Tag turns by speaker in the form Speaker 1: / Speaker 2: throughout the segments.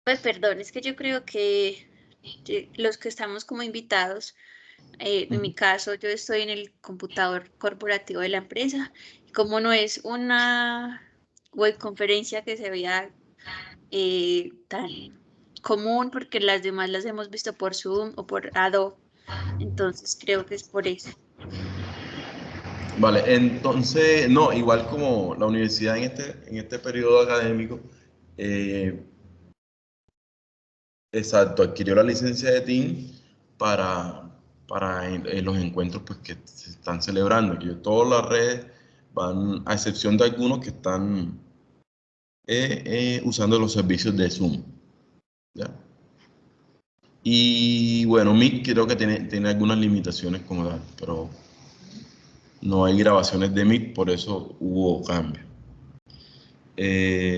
Speaker 1: Pues perdón, es que yo creo que los que estamos como invitados, en mi caso, yo estoy en el computador corporativo de la empresa, y como no es una webconferencia que se vea tan común, porque las demás las hemos visto por Zoom o por Adobe, entonces creo que es por eso.
Speaker 2: Vale, entonces, no, igual como la universidad en este periodo académico, eh, exacto, adquirió la licencia de TEAM para en los encuentros pues, que se están celebrando. Que todas las redes van, a excepción de algunos que están usando los servicios de Zoom. ¿Ya? Y bueno, Meet creo que tiene algunas limitaciones como tal, pero no hay grabaciones de Meet, por eso hubo cambio.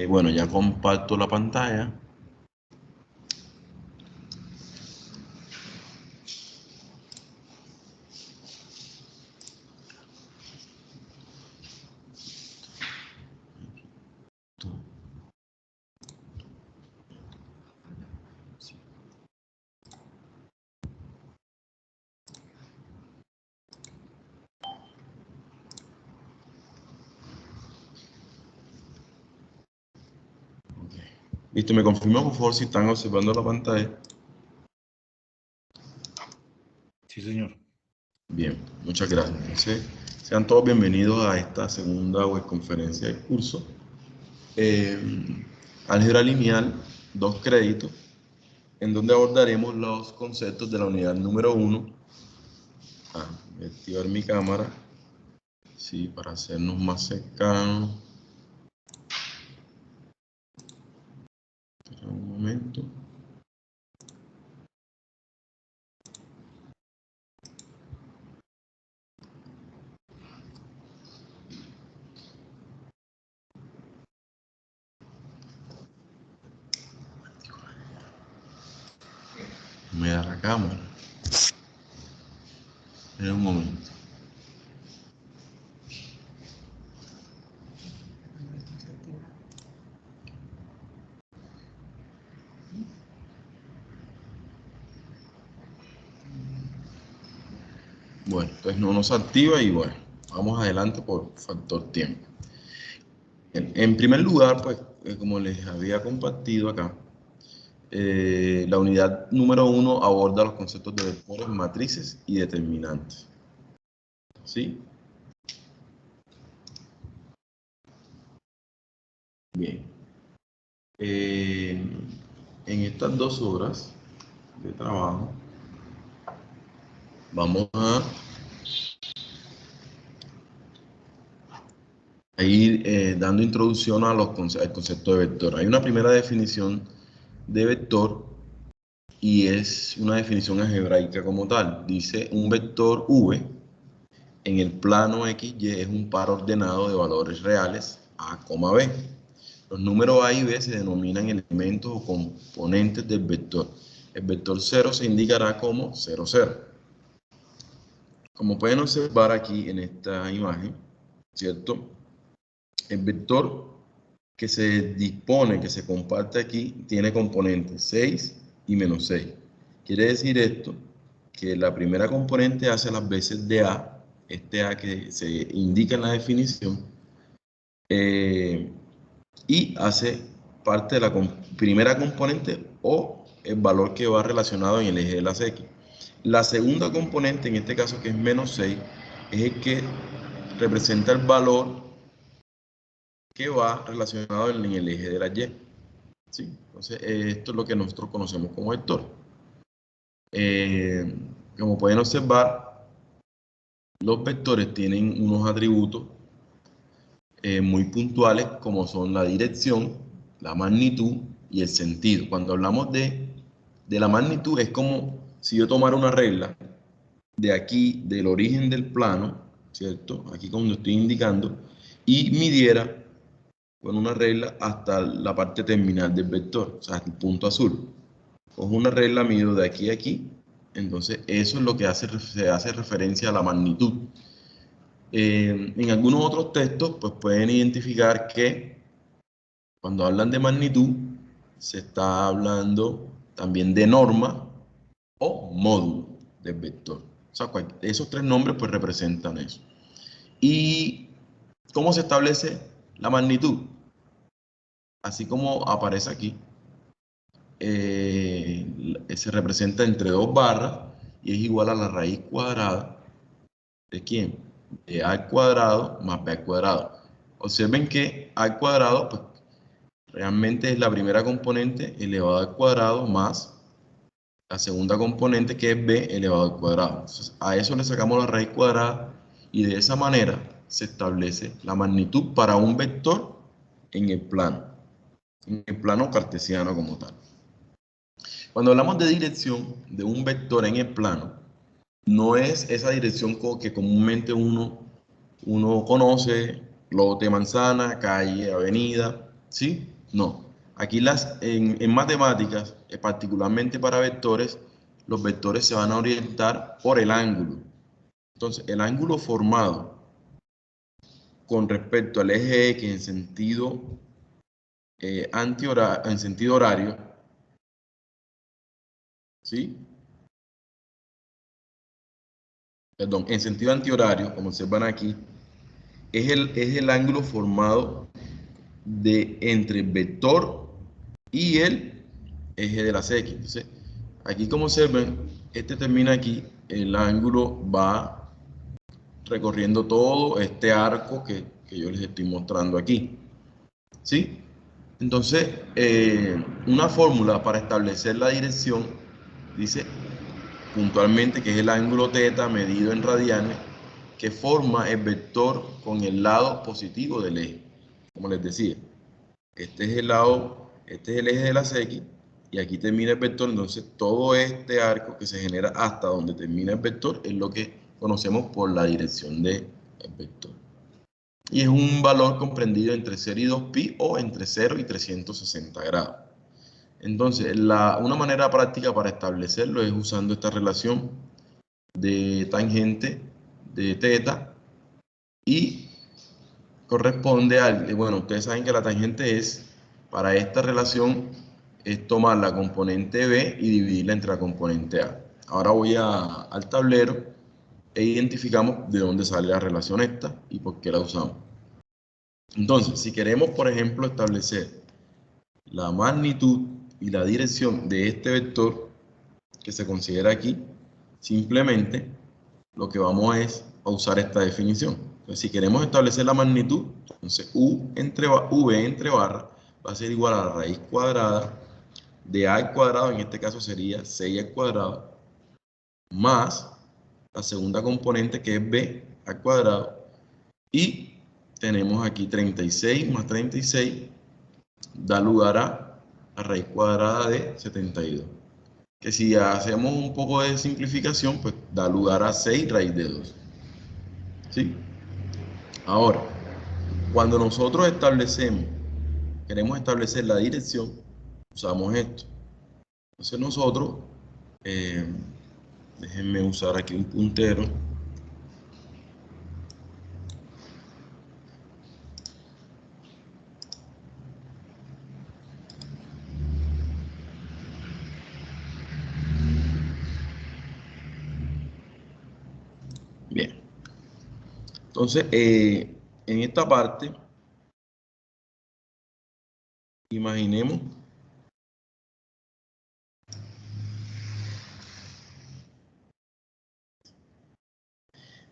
Speaker 2: Bueno, ya comparto la pantalla. Listo, me confirma por favor si están observando la pantalla.
Speaker 3: Sí, señor.
Speaker 2: Bien, muchas gracias. Entonces, sean todos bienvenidos a esta segunda webconferencia del curso. Álgebra lineal, 2 créditos, en donde abordaremos los conceptos de la unidad número 1. Voy a activar mi cámara, sí, para hacernos más cercanos. Espera un momento. Me da la cámara. Espera un momento. Bueno, entonces no nos activa y bueno, vamos adelante por factor tiempo. En primer lugar, pues, como les había compartido acá, la unidad número 1 aborda los conceptos de vectores, matrices y determinantes. ¿Sí? Bien. En estas 2 horas de trabajo, vamos a ir dando introducción a al concepto de vector. Hay una primera definición de vector y es una definición algebraica como tal. Dice un vector V en el plano XY es un par ordenado de valores reales A, B. Los números A y B se denominan elementos o componentes del vector. El vector 0 se indicará como 0, 0. Como pueden observar aquí en esta imagen, ¿cierto? El vector que se dispone, que se comparte aquí, tiene componentes 6 y menos 6. Quiere decir esto, que la primera componente hace las veces de A, este A que se indica en la definición, y hace parte de la primera componente o el valor que va relacionado en el eje de las X. La segunda componente, en este caso que es menos 6, es el que representa el valor que va relacionado en el eje de la Y. ¿Sí? Entonces, esto es lo que nosotros conocemos como vector. Como pueden observar, los vectores tienen unos atributos muy puntuales como son la dirección, la magnitud y el sentido. Cuando hablamos de la magnitud, es como si yo tomara una regla de aquí, del origen del plano, ¿cierto? Aquí como lo estoy indicando, y midiera con una regla hasta la parte terminal del vector, o sea, hasta el punto azul. Cojo una regla, mido de aquí a aquí, entonces eso es lo que se hace referencia a la magnitud. En algunos otros textos, pues pueden identificar que cuando hablan de magnitud, se está hablando también de norma o módulo del vector. O sea, esos tres nombres pues representan eso. ¿Y cómo se establece la magnitud? Así como aparece aquí, se representa entre dos barras y es igual a la raíz cuadrada ¿de quién? De a al cuadrado más b al cuadrado. Observen que a al cuadrado pues, realmente es la primera componente elevada al cuadrado más la segunda componente que es b elevado al cuadrado. Entonces, a eso le sacamos la raíz cuadrada y de esa manera se establece la magnitud para un vector en el plano cartesiano como tal. Cuando hablamos de dirección de un vector en el plano, no es esa dirección que comúnmente uno conoce, lote, manzana, calle, avenida, ¿sí? No. Aquí en matemáticas, particularmente para vectores, los vectores se van a orientar por el ángulo. Entonces, el ángulo formado con respecto al eje X en sentido, en sentido horario, ¿sí? Perdón, en sentido antihorario, como observan aquí, es el ángulo formado entre el vector y el eje de las X. Entonces, aquí como observen, este termina aquí, el ángulo va recorriendo todo este arco que yo les estoy mostrando aquí. ¿Sí? Entonces, una fórmula para establecer la dirección dice puntualmente que es el ángulo θ medido en radianes que forma el vector con el lado positivo del eje. Como les decía, este es el eje de las X y aquí termina el vector, entonces todo este arco que se genera hasta donde termina el vector es lo que conocemos por la dirección del vector. Y es un valor comprendido entre 0 y 2pi o entre 0 y 360 grados. Entonces, una manera práctica para establecerlo es usando esta relación de tangente de θ y corresponde al, bueno, ustedes saben que la tangente es, para esta relación, es tomar la componente B y dividirla entre la componente A. Ahora voy al tablero e identificamos de dónde sale la relación esta y por qué la usamos. Entonces, si queremos, por ejemplo, establecer la magnitud y la dirección de este vector que se considera aquí, simplemente lo que vamos es a usar esta definición. Entonces, si queremos establecer la magnitud, entonces V entre barra va a ser igual a la raíz cuadrada de A al cuadrado, en este caso sería 6 al cuadrado, más la segunda componente que es B al cuadrado, y tenemos aquí 36 más 36 da lugar a la raíz cuadrada de 72. Que si hacemos un poco de simplificación, pues da lugar a 6 raíz de 2. ¿Sí? Ahora, cuando nosotros queremos establecer la dirección, usamos esto. Entonces nosotros, déjenme usar aquí un puntero. Bien. Entonces, en esta parte, imaginemos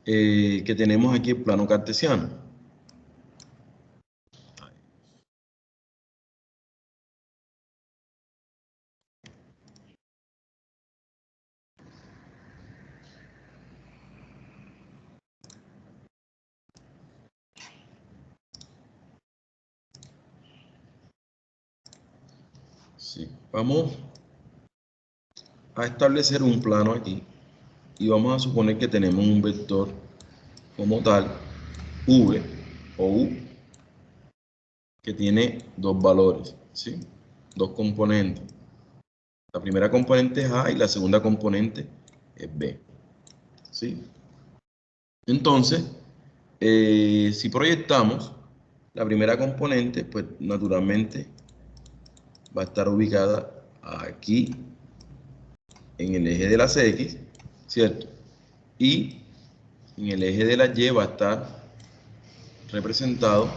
Speaker 2: que tenemos aquí el plano cartesiano. Sí. Vamos a establecer un plano aquí y vamos a suponer que tenemos un vector como tal, v o u, que tiene dos valores, ¿sí? Dos componentes. La primera componente es a y la segunda componente es b, ¿sí? Entonces, si proyectamos la primera componente, pues naturalmente va a estar ubicada aquí en el eje de las X, ¿cierto? Y en el eje de la Y va a estar representado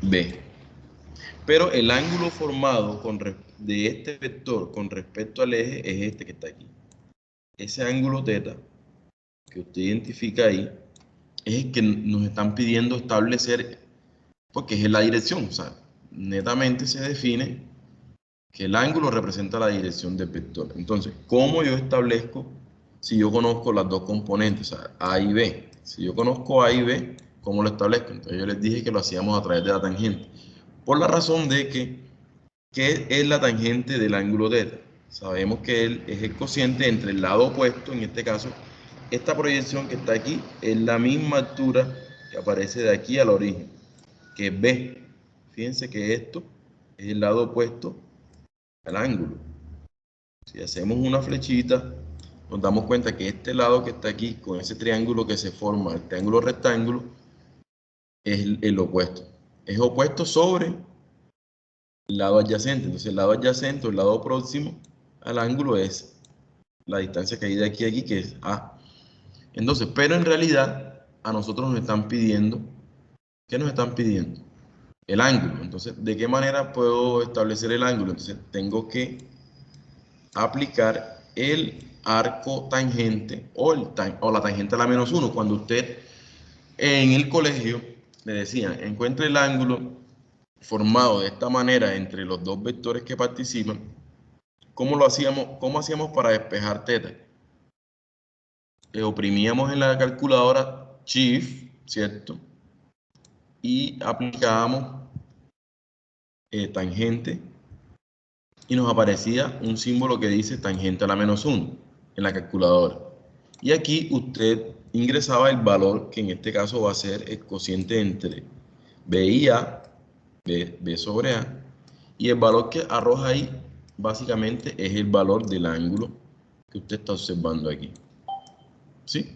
Speaker 2: B. Pero el ángulo formado de este vector con respecto al eje es este que está aquí. Ese ángulo θ que usted identifica ahí es el que nos están pidiendo establecer, porque es la dirección. O sea, netamente se define que el ángulo representa la dirección del vector. Entonces, ¿cómo yo establezco si yo conozco las dos componentes, o sea, A y B? Si yo conozco A y B, ¿cómo lo establezco? Entonces yo les dije que lo hacíamos a través de la tangente. Por la razón de que, ¿qué es la tangente del ángulo θ? Sabemos que él es el cociente entre el lado opuesto, en este caso, esta proyección que está aquí es la misma altura que aparece de aquí al origen, que es B. Fíjense que esto es el lado opuesto al ángulo. Si hacemos una flechita, nos damos cuenta que este lado que está aquí, con ese triángulo que se forma, el triángulo rectángulo, es el opuesto. Es opuesto sobre el lado adyacente. Entonces el lado adyacente o el lado próximo al ángulo es la distancia que hay de aquí a aquí, que es A. Entonces, pero en realidad a nosotros nos están pidiendo, ¿qué nos están pidiendo? El ángulo. Entonces, ¿de qué manera puedo establecer el ángulo? Entonces tengo que aplicar el arco tangente o la tangente a la menos 1. Cuando usted en el colegio le decían, encuentre el ángulo formado de esta manera entre los dos vectores que participan, ¿cómo lo hacíamos? ¿Cómo hacíamos para despejar θ? Le oprimíamos en la calculadora Shift, ¿cierto? Y aplicábamos tangente y nos aparecía un símbolo que dice tangente a la menos 1 en la calculadora. Y aquí usted ingresaba el valor, que en este caso va a ser el cociente entre B y A, B sobre A, y el valor que arroja ahí básicamente es el valor del ángulo que usted está observando aquí. ¿Sí?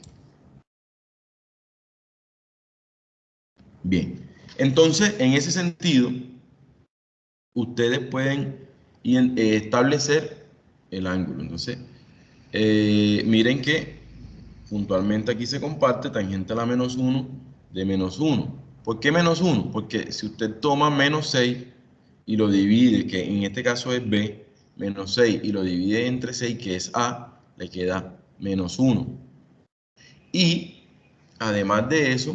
Speaker 2: Bien. Entonces, en ese sentido, ustedes pueden establecer el ángulo. Entonces, miren que puntualmente aquí se comparte tangente a la menos 1 de menos 1. ¿Por qué menos 1? Porque si usted toma menos 6 y lo divide, que en este caso es B, menos 6, y lo divide entre 6, que es A, le queda menos 1. Y además de eso,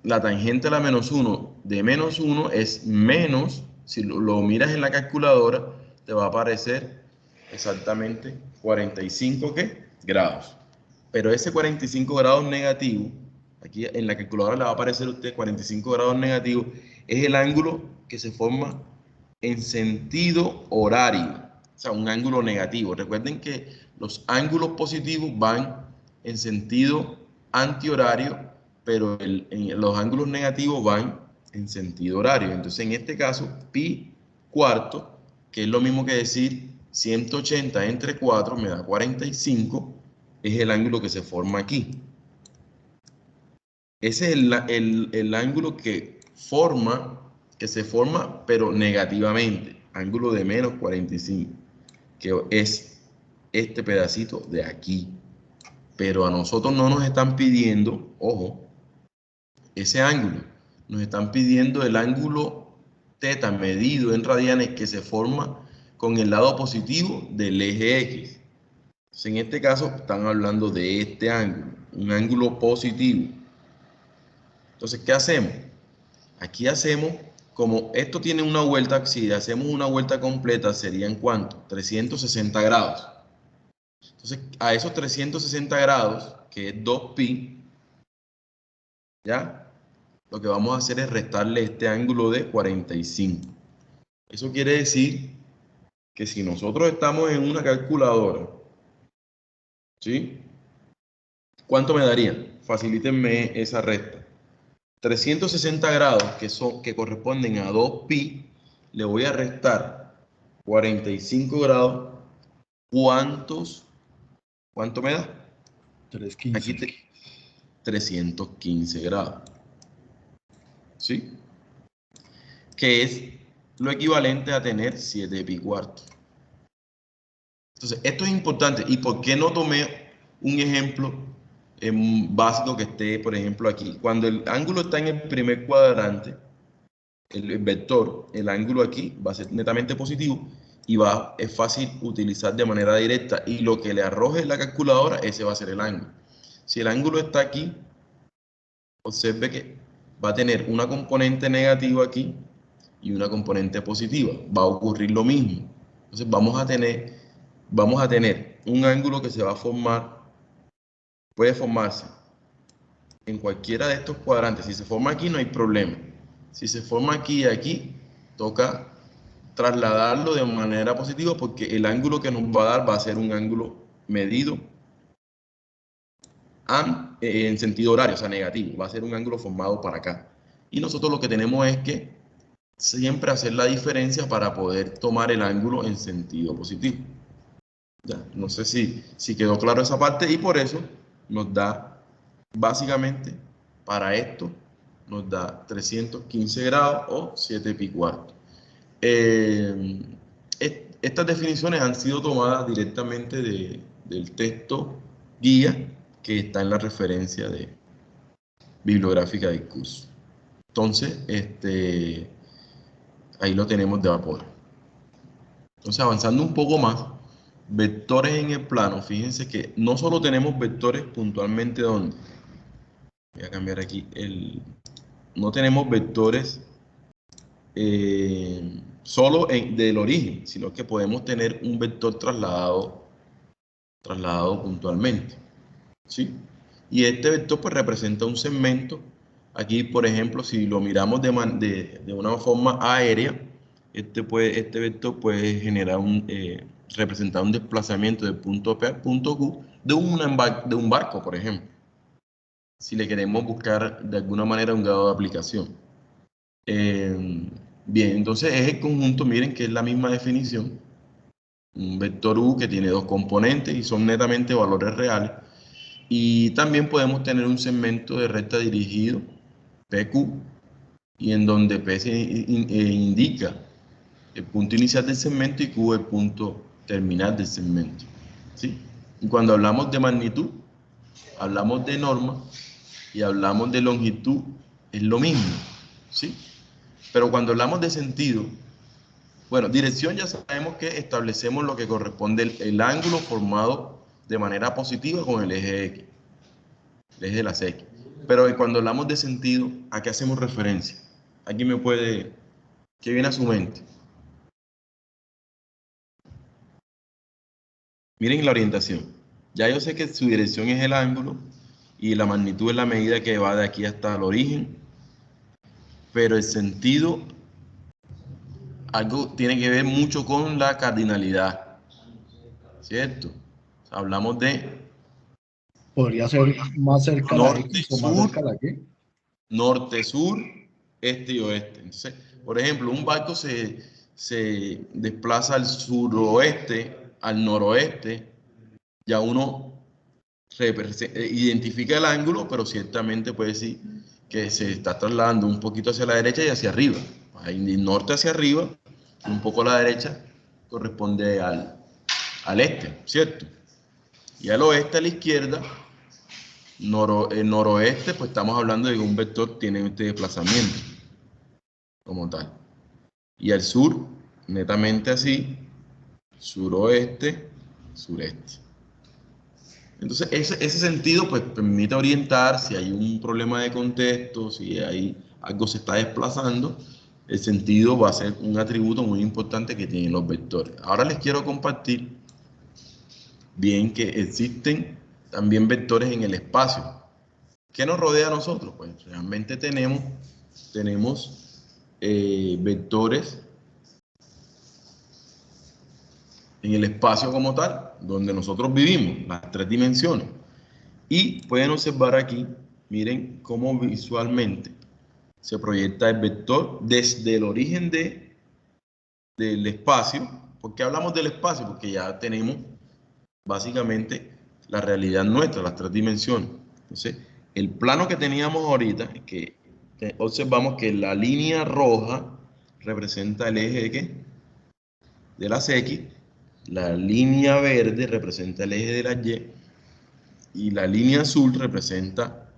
Speaker 2: la tangente a la menos 1 de menos 1 es menos, si lo miras en la calculadora, te va a aparecer exactamente 45 ¿qué? Grados. Pero ese 45 grados negativo, aquí en la calculadora le va a aparecer a usted 45 grados negativo, es el ángulo que se forma en sentido horario, o sea, un ángulo negativo. Recuerden que los ángulos positivos van en sentido antihorario, pero los ángulos negativos van en sentido horario. Entonces, en este caso, pi cuarto, que es lo mismo que decir 180 entre 4 me da 45, es el ángulo que se forma aquí. Ese es el ángulo que se forma, pero negativamente, ángulo de menos 45, que es este pedacito de aquí. Pero a nosotros no nos están pidiendo, ojo, ese ángulo. Nos están pidiendo el ángulo θ medido en radianes que se forma con el lado positivo del eje X. Entonces, en este caso están hablando de este ángulo, un ángulo positivo. Entonces, ¿qué hacemos? Aquí hacemos, como esto tiene una vuelta, si hacemos una vuelta completa, ¿serían cuánto? 360 grados. Entonces, a esos 360 grados, que es 2pi, ¿ya? Lo que vamos a hacer es restarle este ángulo de 45. Eso quiere decir que si nosotros estamos en una calculadora, ¿sí? ¿Cuánto me daría? Facilítenme esa resta. 360 grados, que corresponden a 2pi, le voy a restar 45 grados. ¿Cuánto me da?
Speaker 3: 315.
Speaker 2: Aquí 315 grados. ¿sí? Que es lo equivalente a tener 7 pi cuartos. Entonces, esto es importante. ¿Y por qué no tomé un ejemplo básico que esté, por ejemplo, aquí? Cuando el ángulo está en el primer cuadrante, el vector, el ángulo aquí va a ser netamente positivo y es fácil utilizar de manera directa. Y lo que le arroje la calculadora, ese va a ser el ángulo. Si el ángulo está aquí, observe que va a tener una componente negativa aquí y una componente positiva. Va a ocurrir lo mismo. Entonces vamos a tener un ángulo que se va a formar, puede formarse en cualquiera de estos cuadrantes. Si se forma aquí no hay problema. Si se forma aquí y aquí, toca trasladarlo de manera positiva porque el ángulo que nos va a dar va a ser un ángulo medido en sentido horario, o sea, negativo. Va a ser un ángulo formado para acá. Y nosotros lo que tenemos es que siempre hacer la diferencia para poder tomar el ángulo en sentido positivo. Ya, no sé si quedó claro esa parte y por eso nos da, básicamente, para esto, nos da 315 grados o 7 pi cuarto. Estas definiciones han sido tomadas directamente del texto guía que está en la referencia bibliográfica del curso. Entonces, ahí lo tenemos de vapor. Entonces, avanzando un poco más, vectores en el plano, fíjense que no solo tenemos vectores puntualmente donde, voy a cambiar aquí, no tenemos vectores solo del origen, sino que podemos tener un vector trasladado puntualmente, ¿sí? Y este vector pues representa un segmento. Aquí, por ejemplo, si lo miramos de una forma aérea, este vector puede generar representar un desplazamiento de punto P al punto Q de un barco, por ejemplo, si le queremos buscar de alguna manera un grado de aplicación. Bien, entonces es el conjunto, miren que es la misma definición, un vector U que tiene dos componentes y son netamente valores reales. Y también podemos tener un segmento de recta dirigido, PQ, y en donde P indica el punto inicial del segmento y Q el punto terminal del segmento, ¿sí? Y cuando hablamos de magnitud, hablamos de norma y hablamos de longitud, es lo mismo, ¿sí? Pero cuando hablamos de sentido, bueno, dirección ya sabemos que establecemos lo que corresponde el ángulo formado de manera positiva con el eje X, el eje de las X. Pero cuando hablamos de sentido, ¿a qué hacemos referencia? Aquí ¿qué viene a su mente? Miren la orientación. Ya yo sé que su dirección es el ángulo y la magnitud es la medida que va de aquí hasta el origen, pero el sentido, algo tiene que ver mucho con la cardinalidad, ¿cierto? O sea, hablamos de
Speaker 3: Podría ser más cerca a la X o más
Speaker 2: norte-sur,
Speaker 3: cerca a la Y.
Speaker 2: norte-sur, este y oeste. Entonces, por ejemplo, un barco se desplaza al suroeste, al noroeste, ya uno identifica el ángulo, pero ciertamente puede decir que se está trasladando un poquito hacia la derecha y hacia arriba. Ahí de norte hacia arriba, un poco a la derecha, corresponde al este, ¿cierto? Y al oeste, a la izquierda, noroeste, pues estamos hablando de que un vector tiene este desplazamiento como tal. Y al sur, netamente así, suroeste, sureste. Entonces, ese sentido pues permite orientar si hay un problema de contexto, si hay algo se está desplazando, el sentido va a ser un atributo muy importante que tienen los vectores. Ahora les quiero compartir bien que existen también vectores en el espacio. ¿Qué nos rodea a nosotros? Pues realmente tenemos vectores en el espacio como tal, donde nosotros vivimos, las tres dimensiones. Y pueden observar aquí, miren cómo visualmente se proyecta el vector desde el origen del espacio. ¿Por qué hablamos del espacio? Porque ya tenemos básicamente la realidad nuestra, las tres dimensiones. Entonces, el plano que teníamos ahorita, que Observamos que la línea roja representa el eje de ¿qué? De las X, la línea verde representa el eje de las Y y la línea azul representa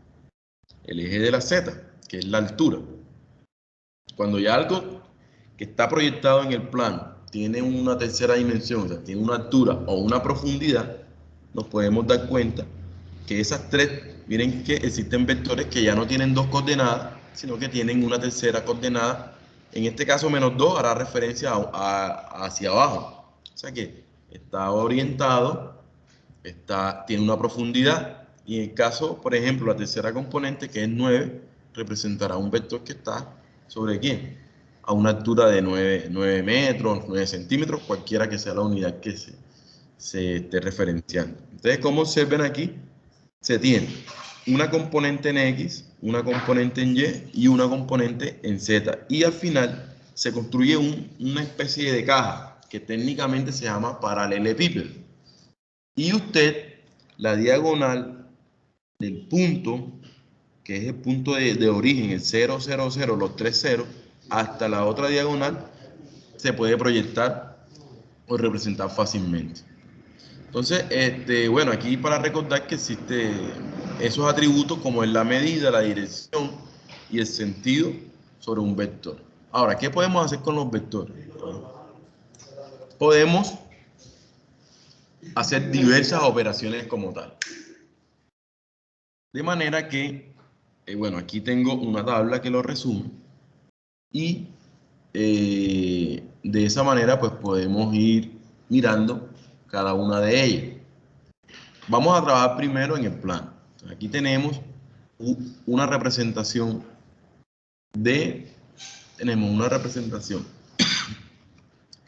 Speaker 2: el eje de la Z, que es la altura. Cuando ya algo que está proyectado en el plano tiene una tercera dimensión, o sea, tiene una altura o una profundidad, nos podemos dar cuenta que esas tres, miren que existen vectores que ya no tienen dos coordenadas, sino que tienen una tercera coordenada. En este caso, -2 hará referencia hacia abajo. O sea que está orientado, tiene una profundidad. Y en el caso, por ejemplo, la tercera componente, que es 9, representará un vector que está ¿sobre quién? A una altura de 9 metros, 9 centímetros, cualquiera que sea la unidad que se esté referenciando. Entonces, como observen aquí, se tiene una componente en X, una componente en Y y una componente en Z. Y al final se construye una especie de caja que técnicamente se llama paralelepípedo. Y usted, la diagonal del punto, que es el punto de origen, el 0, 0, 0, los 3 ceros, hasta la otra diagonal, se puede proyectar o representar fácilmente. Entonces, bueno, aquí para recordar que existen esos atributos como es la medida, la dirección y el sentido sobre un vector. Ahora, ¿qué podemos hacer con los vectores? Podemos hacer diversas operaciones como tal. De manera que, bueno, aquí tengo una tabla que lo resume y de esa manera pues podemos ir mirando cada una de ellas. Vamos a trabajar primero en el plano. Aquí tenemos una representación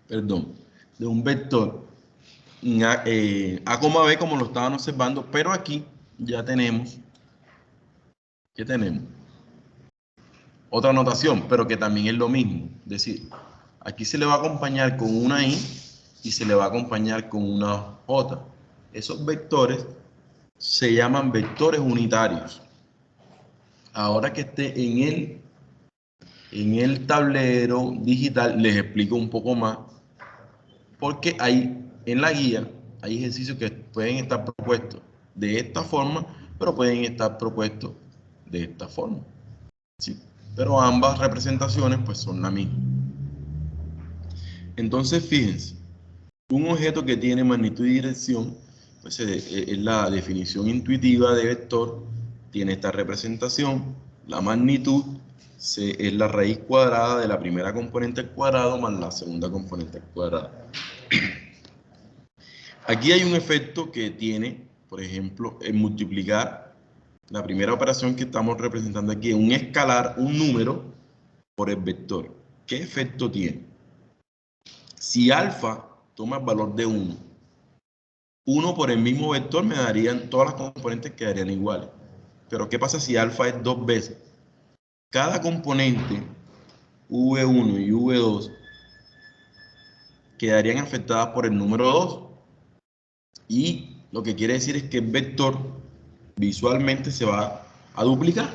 Speaker 2: perdón, de un vector en A, B como lo estaban observando, pero aquí ya tenemos, ¿qué tenemos? Otra notación, pero que también es lo mismo. Es decir, aquí se le va a acompañar con una I y se le va a acompañar con una J. Esos vectores se llaman vectores unitarios. Ahora que esté en el tablero digital, les explico un poco más, porque en la guía hay ejercicios que pueden estar propuestos de esta forma, pero pueden estar propuestos de esta forma. ¿Sí? Pero ambas representaciones pues son la misma. Entonces, fíjense, un objeto que tiene magnitud y dirección, pues es la definición intuitiva de vector, tiene esta representación, la magnitud es la raíz cuadrada de la primera componente al cuadrado más la segunda componente al cuadrado. Aquí hay un efecto que tiene, por ejemplo, en multiplicar la primera operación que estamos representando aquí, un escalar, un número por el vector. ¿Qué efecto tiene? Si alfa toma el valor de 1 por el mismo vector me darían, todas las componentes quedarían iguales. Pero ¿qué pasa si alfa es 2 veces? Cada componente, V1 y V2, quedarían afectadas por el número 2. Y lo que quiere decir es que el vector visualmente se va a duplicar.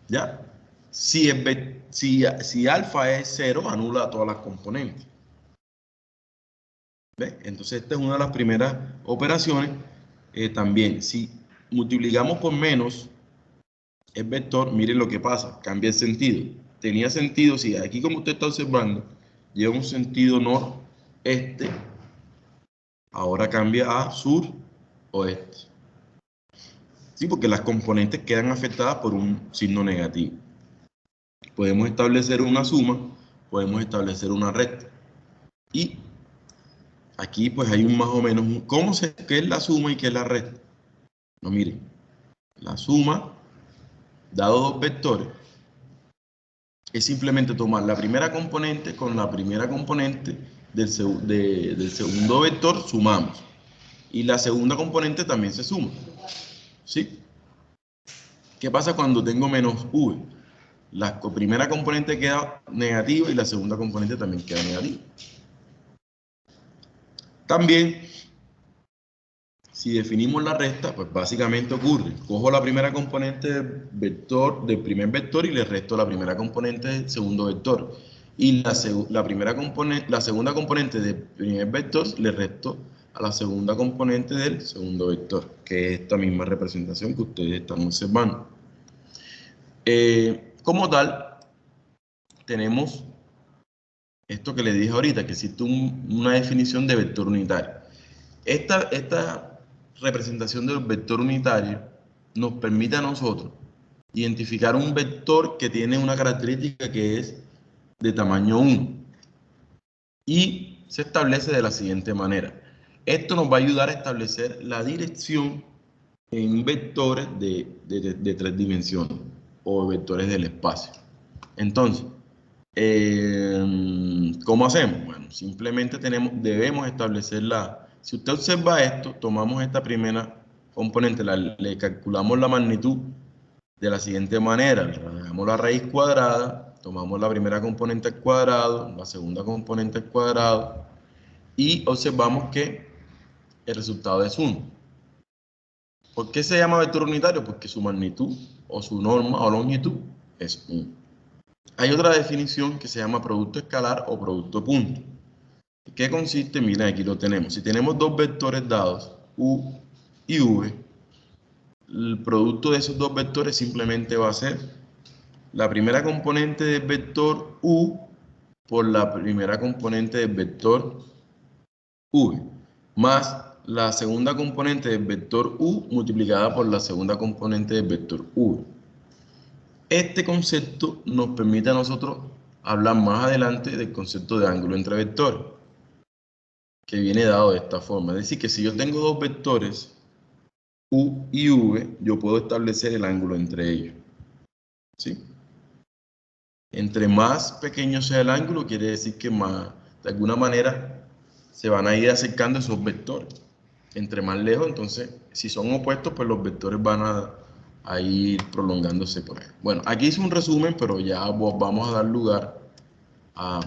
Speaker 2: ¿Ya? Si alfa es 0, anula todas las componentes. ¿Ve? Entonces esta es una de las primeras operaciones. También, si multiplicamos por menos el vector, miren lo que pasa, cambia el sentido. Tenía sentido, si aquí como usted está observando, lleva un sentido noreste, ahora cambia a sur-oeste. Sí, porque las componentes quedan afectadas por un signo negativo. Podemos establecer una suma, podemos establecer una recta. Y aquí pues hay un más o menos, ¿qué es la suma y qué es la recta? No, miren, la suma, dado dos vectores, es simplemente tomar la primera componente con la primera componente del segundo vector, sumamos. Y la segunda componente también se suma. ¿Sí? ¿Qué pasa cuando tengo menos v? La primera componente queda negativa y la segunda componente también queda negativa. También, si definimos la resta, pues básicamente ocurre, cojo la primera componente del primer vector y le resto la primera componente del segundo vector. Y la segunda componente del primer vector le resto a la segunda componente del segundo vector, que es esta misma representación que ustedes están observando. Como tal, tenemos esto que les dije ahorita, que existe una definición de vector unitario. Esta representación del vector unitario nos permite a nosotros identificar un vector que tiene una característica que es de tamaño 1 y se establece de la siguiente manera. Esto nos va a ayudar a establecer la dirección en vectores de 3 dimensiones o vectores del espacio. Entonces, ¿cómo hacemos? Bueno, simplemente debemos establecer si usted observa esto, tomamos esta primera componente, le calculamos la magnitud de la siguiente manera, le damos la raíz cuadrada, tomamos la primera componente al cuadrado, la segunda componente al cuadrado, y observamos que el resultado es 1. ¿Por qué se llama vector unitario? Porque su magnitud o su norma o longitud es 1. Hay otra definición que se llama producto escalar o producto punto. ¿Qué consiste? Miren, aquí lo tenemos. Si tenemos dos vectores dados, U y V, el producto de esos dos vectores simplemente va a ser la primera componente del vector U por la primera componente del vector V, más la segunda componente del vector U multiplicada por la segunda componente del vector V. Este concepto nos permite a nosotros hablar más adelante del concepto de ángulo entre vectores, que viene dado de esta forma. Es decir, que si yo tengo dos vectores, U y V, yo puedo establecer el ángulo entre ellos. ¿Sí? Entre más pequeño sea el ángulo, quiere decir que de alguna manera se van a ir acercando esos vectores. Entre más lejos, entonces, si son opuestos, pues los vectores van a ir prolongándose por ahí. Bueno, aquí hice un resumen, pero ya vamos a dar lugar a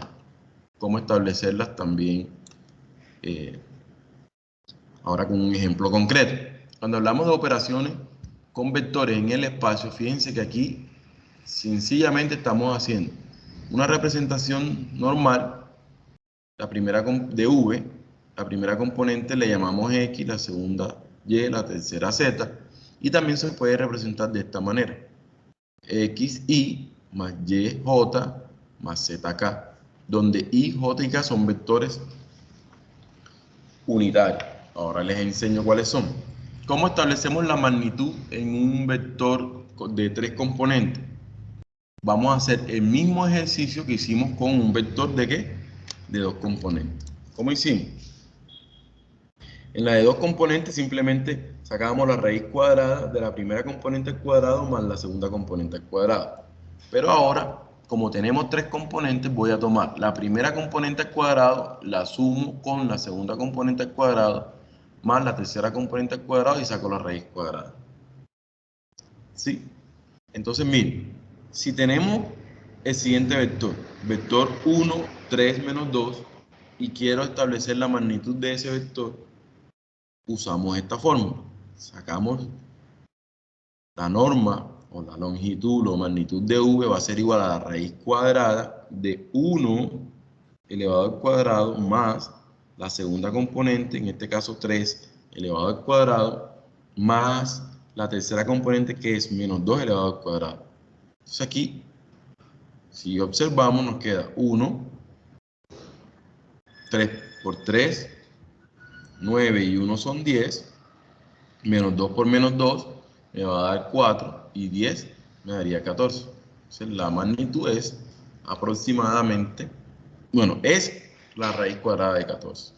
Speaker 2: cómo establecerlas también ahora con un ejemplo concreto. Cuando hablamos de operaciones con vectores en el espacio, fíjense que aquí sencillamente estamos haciendo una representación normal, la primera de V, la primera componente le llamamos X, la segunda Y, la tercera Z, y también se puede representar de esta manera, XY más YJ más ZK, donde Y, J y K son vectores unitarios. Ahora les enseño cuáles son. ¿Cómo establecemos la magnitud en un vector de 3 componentes? Vamos a hacer el mismo ejercicio que hicimos con un vector de ¿qué? De 2 componentes. ¿Cómo hicimos? En la de 2 componentes simplemente sacábamos la raíz cuadrada de la primera componente al cuadrado más la segunda componente al cuadrado. Pero ahora, como tenemos 3 componentes, voy a tomar la primera componente al cuadrado, la sumo con la segunda componente al cuadrado, más la tercera componente al cuadrado y saco la raíz cuadrada. ¿Sí? Entonces, miren, si tenemos el siguiente vector, vector 1, 3, menos 2, y quiero establecer la magnitud de ese vector, usamos esta fórmula. Sacamos la norma o la longitud o magnitud de V va a ser igual a la raíz cuadrada de 1 elevado al cuadrado más la segunda componente, en este caso 3 elevado al cuadrado, más la tercera componente que es menos 2 elevado al cuadrado. Entonces aquí, si observamos, nos queda 1, 3 por 3, 9 y 1 son 10, menos 2 por menos 2 me va a dar 4 y 10 me daría 14. Entonces la magnitud es aproximadamente, bueno, es la raíz cuadrada de 14.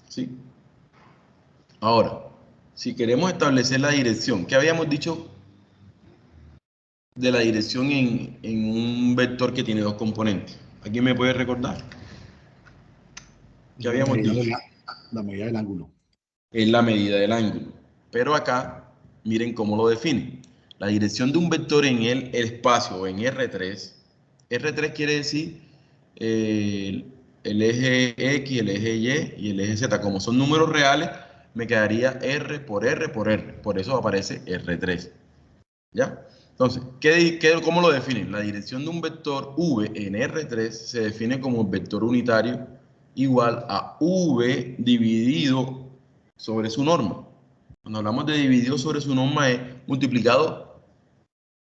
Speaker 2: ¿Sí? Ahora, si queremos establecer la dirección, ¿qué habíamos dicho de la dirección en un vector que tiene 2 componentes? ¿Alguien me puede recordar? ¿Qué habíamos dicho?
Speaker 3: La medida del ángulo.
Speaker 2: Es la medida del ángulo. Pero acá, miren cómo lo define. La dirección de un vector en el espacio o en R3, R3 quiere decir el eje X, el eje Y y el eje Z. Como son números reales, me quedaría R por R por R. Por eso aparece R3. ¿Ya? Entonces, ¿cómo lo definen? La dirección de un vector V en R3 se define como un vector unitario igual a V dividido sobre su norma. Cuando hablamos de dividido sobre su norma es multiplicado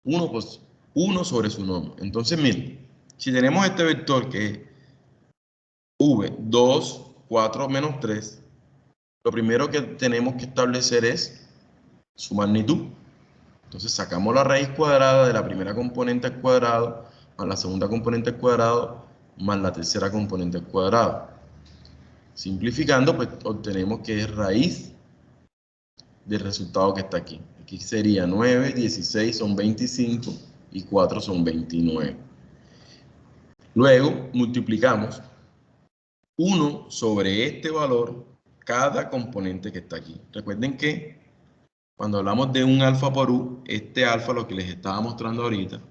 Speaker 2: 1 sobre su norma. Entonces, miren, si tenemos este vector que es V, 2, 4 menos 3, lo primero que tenemos que establecer es su magnitud. Entonces sacamos la raíz cuadrada de la primera componente al cuadrado, más la segunda componente al cuadrado, más la tercera componente al cuadrado. Simplificando, pues obtenemos que es raíz del resultado que está aquí. Aquí sería 9, 16 son 25 y 4 son 29. Luego multiplicamos 1 sobre este valor cada componente que está aquí. Recuerden que cuando hablamos de un alfa por U, este alfa, lo que les estaba mostrando ahorita,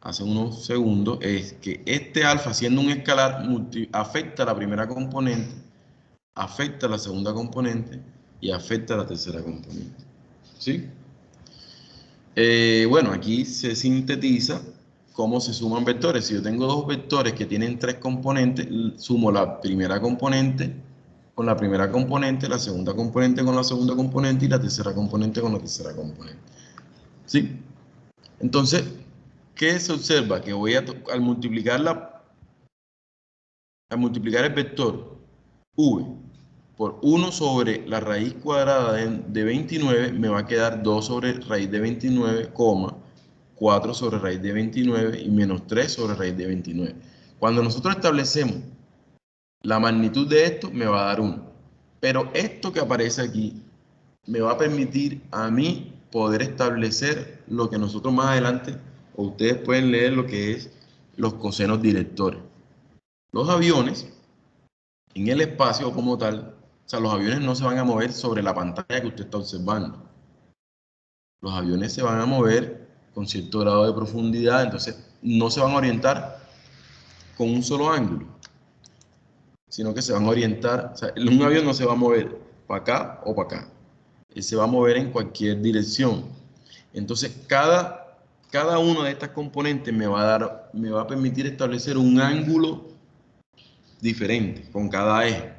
Speaker 2: hace unos segundos, es que este alfa, siendo un escalar, afecta a la primera componente, afecta a la segunda componente y afecta a la tercera componente. ¿Sí? Bueno, aquí se sintetiza cómo se suman vectores. Si yo tengo dos vectores que tienen 3 componentes, sumo la primera componente con la primera componente, la segunda componente con la segunda componente y la tercera componente con la tercera componente. ¿Sí? Entonces, ¿qué se observa? Que voy al multiplicar el vector V por 1 sobre la raíz cuadrada de 29, me va a quedar 2 sobre raíz de 29, 4 sobre raíz de 29 y menos 3 sobre raíz de 29. Cuando nosotros establecemos la magnitud de esto, me va a dar 1. Pero esto que aparece aquí me va a permitir a mí poder establecer lo que nosotros más adelante, o ustedes pueden leer lo que es los cosenos directores. Los aviones, en el espacio como tal, o sea, los aviones no se van a mover sobre la pantalla que usted está observando. Los aviones se van a mover con cierto grado de profundidad, entonces no se van a orientar con un solo ángulo, sino que se van a orientar, o sea, un avión no se va a mover para acá o para acá, él se va a mover en cualquier dirección. Entonces, cada una de estas componentes me va a permitir establecer un ángulo diferente con cada eje.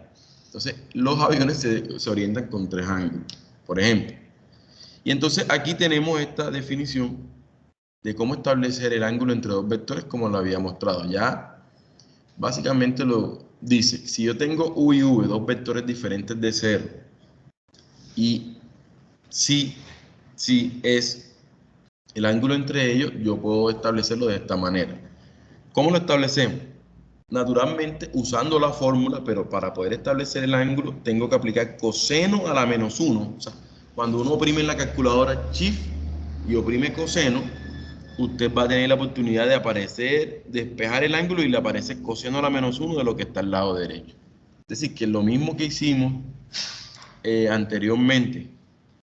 Speaker 2: Entonces, los aviones se orientan con 3 ángulos, por ejemplo. Y entonces aquí tenemos esta definición de cómo establecer el ángulo entre dos vectores como lo había mostrado. Ya básicamente lo dice, si yo tengo U y V, dos vectores diferentes de 0, y si es el ángulo entre ellos, yo puedo establecerlo de esta manera. ¿Cómo lo establecemos? Naturalmente usando la fórmula, pero para poder establecer el ángulo tengo que aplicar coseno a la menos 1. O sea, cuando uno oprime en la calculadora Shift y oprime coseno, usted va a tener la oportunidad de despejar el ángulo y le aparece coseno a la menos 1 de lo que está al lado derecho. Es decir, que lo mismo que hicimos anteriormente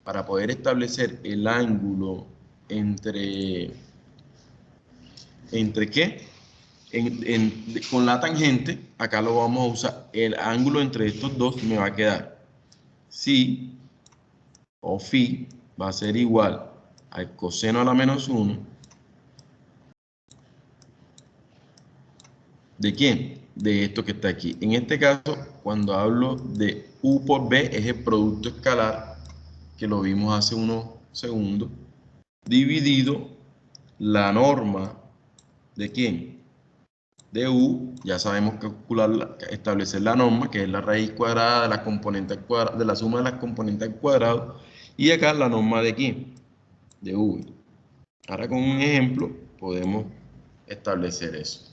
Speaker 2: para poder establecer el ángulo ¿entre qué? Con la tangente, acá lo vamos a usar. El ángulo entre estos dos me va a quedar psi o phi va a ser igual al coseno a la menos 1 ¿de quién? De esto que está aquí. En este caso, cuando hablo de U por B, es el producto escalar que lo vimos hace unos segundos, dividido la norma ¿de quién? De U. Ya sabemos calcular, establecer la norma, que es la raíz cuadrada de la componente al cuadrado, de la suma de las componentes al cuadrado, y acá la norma de quién? De V. Ahora con un ejemplo podemos establecer eso.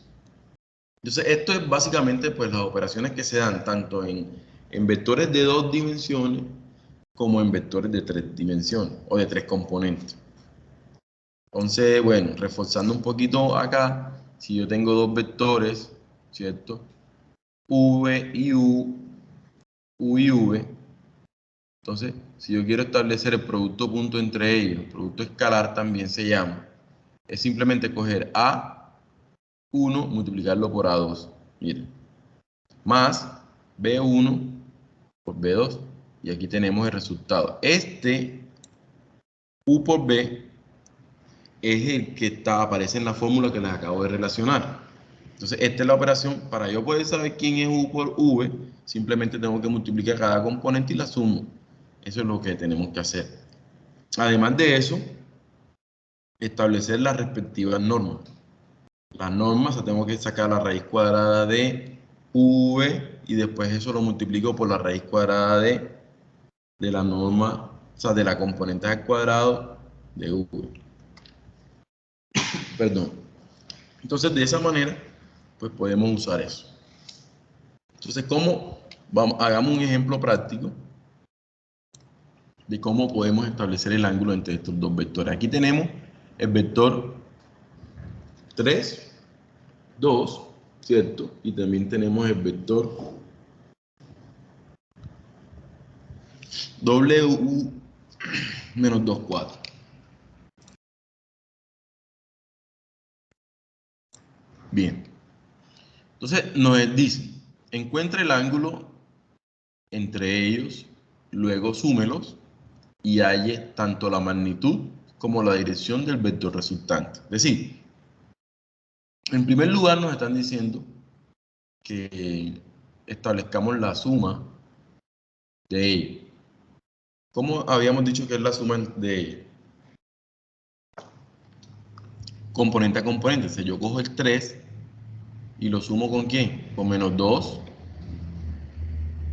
Speaker 2: Entonces esto es básicamente pues las operaciones que se dan tanto en vectores de 2 dimensiones como en vectores de 3 dimensiones o de 3 componentes. Entonces, bueno, reforzando un poquito acá, si yo tengo dos vectores, ¿cierto? V y U, U y V. Entonces, si yo quiero establecer el producto punto entre ellos, el producto escalar también se llama, es simplemente coger A1, multiplicarlo por A2, miren, más B1 por B2. Y aquí tenemos el resultado. Este U por B es el que aparece en la fórmula que les acabo de relacionar. Entonces, esta es la operación. Para yo poder saber quién es U por V, simplemente tengo que multiplicar cada componente y la sumo. Eso es lo que tenemos que hacer. Además de eso, establecer las respectivas normas. Las normas, o sea, tengo que sacar la raíz cuadrada de V y después eso lo multiplico por la raíz cuadrada de la norma, o sea, de la componente al cuadrado de V. Perdón. Entonces, de esa manera, pues podemos usar eso. Entonces, ¿cómo? Hagamos un ejemplo práctico de cómo podemos establecer el ángulo entre estos dos vectores. Aquí tenemos el vector 3, 2, ¿cierto? Y también tenemos el vector W menos 2, 4. Bien. Entonces nos dice, encuentra el ángulo entre ellos, luego súmelos y halle tanto la magnitud como la dirección del vector resultante. Es decir, en primer lugar nos están diciendo que establezcamos la suma de ellos. ¿Cómo habíamos dicho que es la suma de componente a componente? O sea, yo cojo el 3 y lo sumo ¿con quién? Con menos 2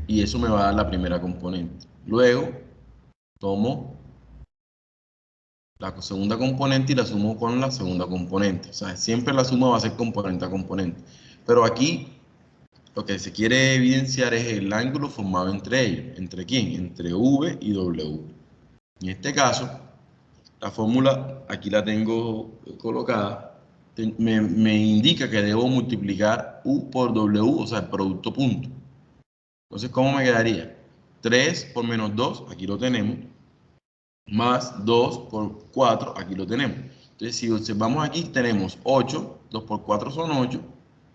Speaker 2: y eso me va a dar la primera componente. Luego tomo la segunda componente y la sumo con la segunda componente. O sea, siempre la suma va a ser componente a componente. Pero aquí lo que se quiere evidenciar es el ángulo formado entre ellos. ¿Entre quién? Entre V y W. En este caso, la fórmula, aquí la tengo colocada, me indica que debo multiplicar U por W, o sea, el producto punto. Entonces, ¿cómo me quedaría? 3 por menos 2, aquí lo tenemos, más 2 por 4, aquí lo tenemos. Entonces, si observamos aquí, tenemos 8, 2 por 4 son 8,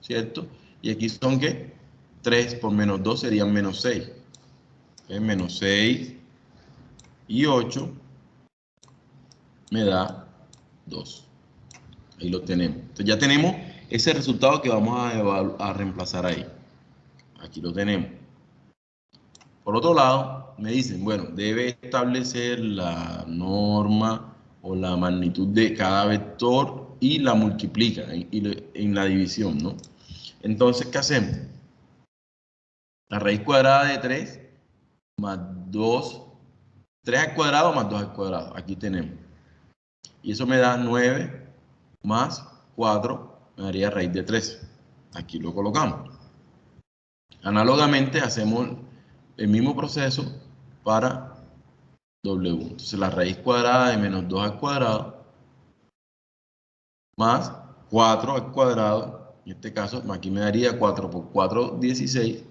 Speaker 2: ¿cierto? Y aquí son, ¿qué? 3 por menos 2 serían menos 6. Menos 6 y 8 me da 2. Ahí lo tenemos. Entonces ya tenemos ese resultado que vamos a reemplazar ahí. Aquí lo tenemos. Por otro lado, me dicen, bueno, debe establecer la norma o la magnitud de cada vector y la multiplica en la división, ¿no? Entonces, ¿qué hacemos? La raíz cuadrada de 3 más 2, 3 al cuadrado más 2 al cuadrado. Aquí tenemos. Y eso me da 9 más 4, me daría raíz de 13. Aquí lo colocamos. Análogamente hacemos el mismo proceso para W. Entonces la raíz cuadrada de menos 2 al cuadrado más 4 al cuadrado, en este caso aquí me daría 4 por 4, 16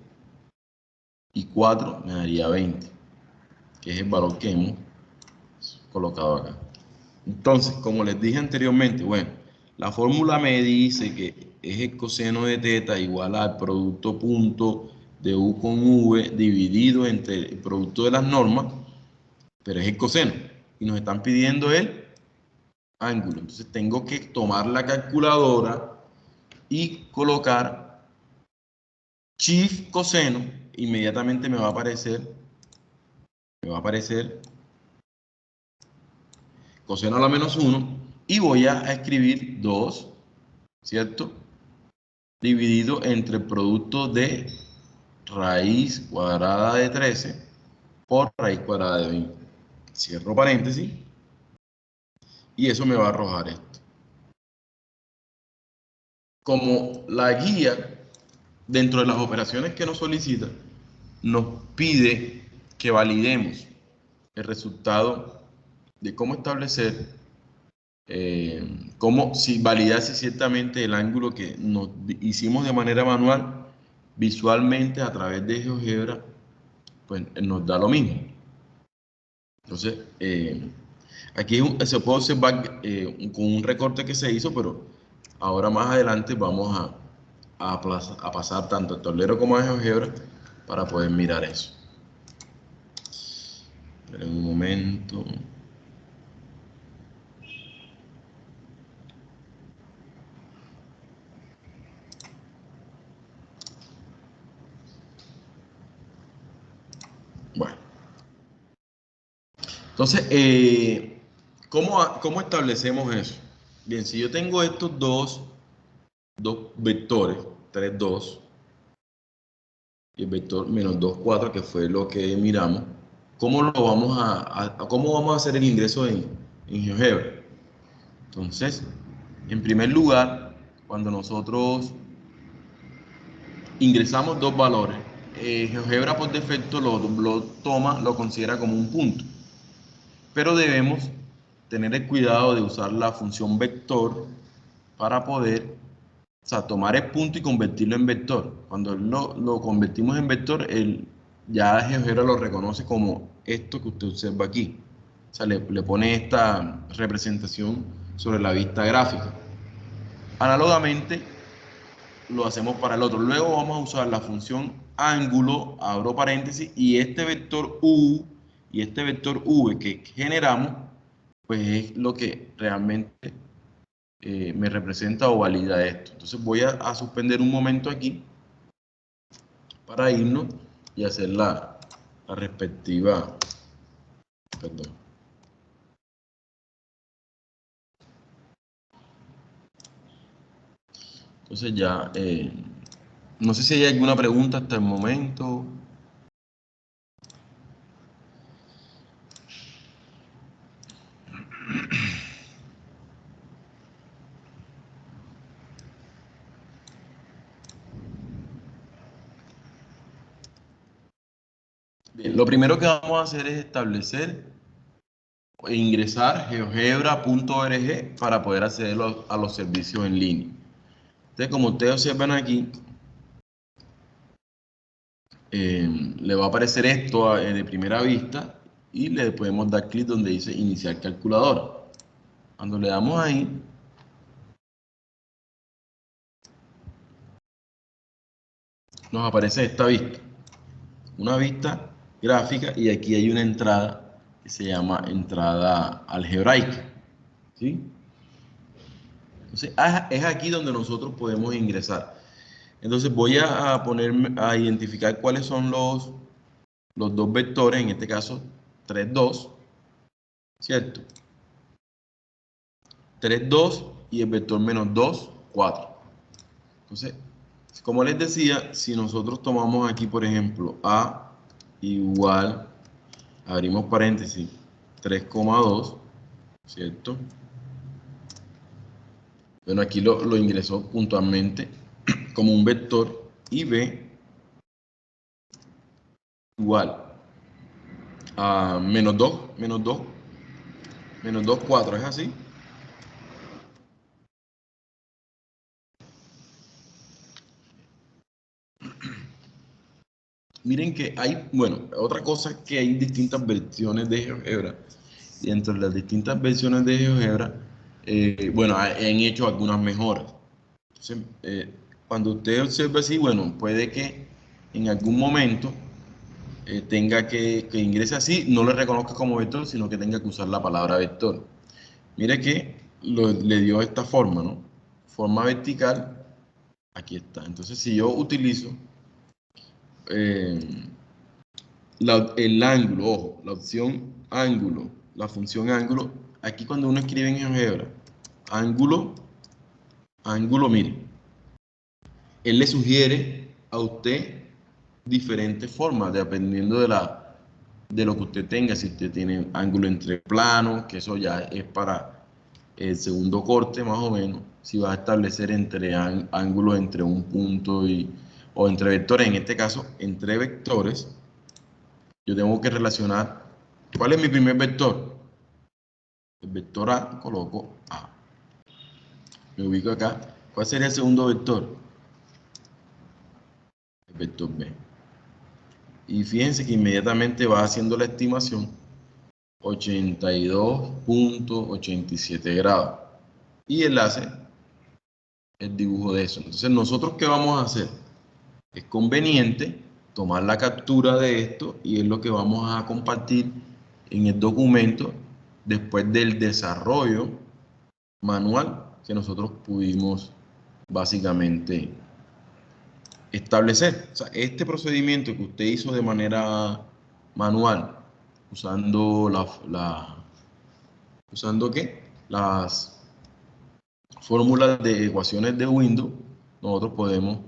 Speaker 2: y 4 me daría 20, que es el valor que hemos colocado acá. Entonces, como les dije anteriormente, bueno, la fórmula me dice que es el coseno de teta igual al producto punto de U con V dividido entre el producto de las normas, pero es el coseno. Y nos están pidiendo el ángulo. Entonces tengo que tomar la calculadora y colocar shift coseno. Inmediatamente me va a aparecer coseno a la menos 1 y voy a escribir 2, ¿cierto? Dividido entre el producto de raíz cuadrada de 13 por raíz cuadrada de 20. Cierro paréntesis y eso me va a arrojar esto. Como la guía, dentro de las operaciones que nos solicita, nos pide que validemos el resultado de cómo establecer, si validar si ciertamente el ángulo que nos hicimos de manera manual, visualmente a través de GeoGebra, pues nos da lo mismo. Entonces, aquí se puede observar con un recorte que se hizo, pero ahora más adelante vamos a pasar tanto a tablero como a GeoGebra para poder mirar eso. Esperen un momento. Bueno. Entonces, ¿cómo establecemos eso? Bien, si yo tengo estos dos vectores, 3, 2, y el vector menos 2, 4, que fue lo que miramos, ¿cómo cómo vamos a hacer el ingreso en GeoGebra? Entonces, en primer lugar, cuando nosotros ingresamos dos valores, GeoGebra por defecto lo considera como un punto, pero debemos tener el cuidado de usar la función vector para poder, o sea, tomar el punto y convertirlo en vector. Cuando lo convertimos en vector, ya GeoGebra lo reconoce como esto que usted observa aquí. O sea, le pone esta representación sobre la vista gráfica. Análogamente, lo hacemos para el otro. Luego vamos a usar la función ángulo, abro paréntesis, y este vector U y este vector V que generamos, pues es lo que realmente me representa o valida esto. Entonces voy a suspender un momento aquí para irnos y hacer la respectiva, perdón. Entonces ya, no sé si hay alguna pregunta hasta el momento. Bien, lo primero que vamos a hacer es establecer e ingresar geogebra.org para poder acceder a los servicios en línea. Entonces, como ustedes observan aquí, le va a aparecer esto de primera vista y le podemos dar clic donde dice iniciar calculadora. Cuando le damos ahí, nos aparece esta vista, una vista gráfica, y aquí hay una entrada que se llama entrada algebraica, ¿sí? Entonces, es aquí donde nosotros podemos ingresar. Entonces voy a identificar cuáles son los dos vectores, en este caso 3, 2, ¿cierto? 3, 2 y el vector menos 2, 4. Entonces, como les decía, si nosotros tomamos aquí, por ejemplo, A igual, abrimos paréntesis, 3,2, ¿cierto? Bueno, aquí lo ingresó puntualmente como un vector, y B igual a menos 2, menos 2, menos 2, 4, ¿es así? Miren que hay, bueno, otra cosa es que hay distintas versiones de GeoGebra, y entre las distintas versiones de GeoGebra, bueno, han hecho algunas mejoras. Entonces, cuando usted observa así, bueno, puede que en algún momento tenga que ingrese así, no le reconozca como vector, sino que tenga que usar la palabra vector. Mire que le dio esta forma, ¿no? Forma vertical, aquí está. Entonces, si yo utilizo el ángulo, ojo, la opción ángulo, la función ángulo, aquí cuando uno escribe en GeoGebra, ángulo, mire, él le sugiere a usted diferentes formas, dependiendo de lo que usted tenga. Si usted tiene ángulo entre planos, que eso ya es para el segundo corte más o menos. Si va a establecer ángulos entre un punto o entre vectores, en este caso entre vectores, yo tengo que relacionar, ¿cuál es mi primer vector? El vector A, coloco A. Me ubico acá. ¿Cuál sería el segundo vector? El vector B. Y fíjense que inmediatamente va haciendo la estimación 82.87 grados. Y él hace el dibujo de eso. Entonces, ¿nosotros qué vamos a hacer? Es conveniente tomar la captura de esto, y es lo que vamos a compartir en el documento después del desarrollo manual que nosotros pudimos básicamente establecer. O sea, este procedimiento que usted hizo de manera manual, usando ¿usando qué? Las fórmulas de ecuaciones de Windows, nosotros podemos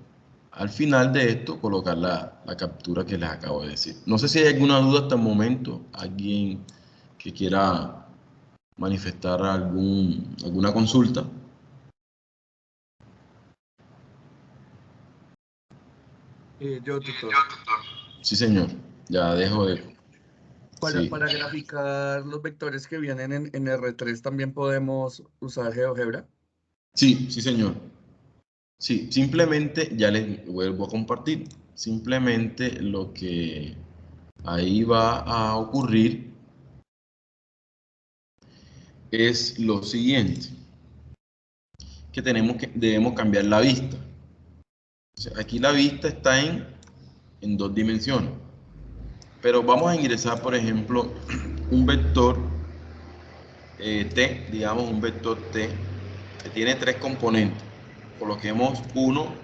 Speaker 2: al final de esto colocar la captura que les acabo de decir. No sé si hay alguna duda hasta el momento, alguien que quiera manifestar alguna consulta.
Speaker 4: Yo, tutor.
Speaker 2: Sí, señor. Ya dejo de... Sí.
Speaker 4: Para graficar los vectores que vienen en R3 también podemos usar GeoGebra.
Speaker 2: Sí, sí, señor. Sí, simplemente ya les vuelvo a compartir. Simplemente lo que ahí va a ocurrir es lo siguiente, que debemos cambiar la vista. Entonces, aquí la vista está en 2 dimensiones, pero vamos a ingresar, por ejemplo, un vector T, digamos un vector T, que tiene 3 componentes. Coloquemos 1,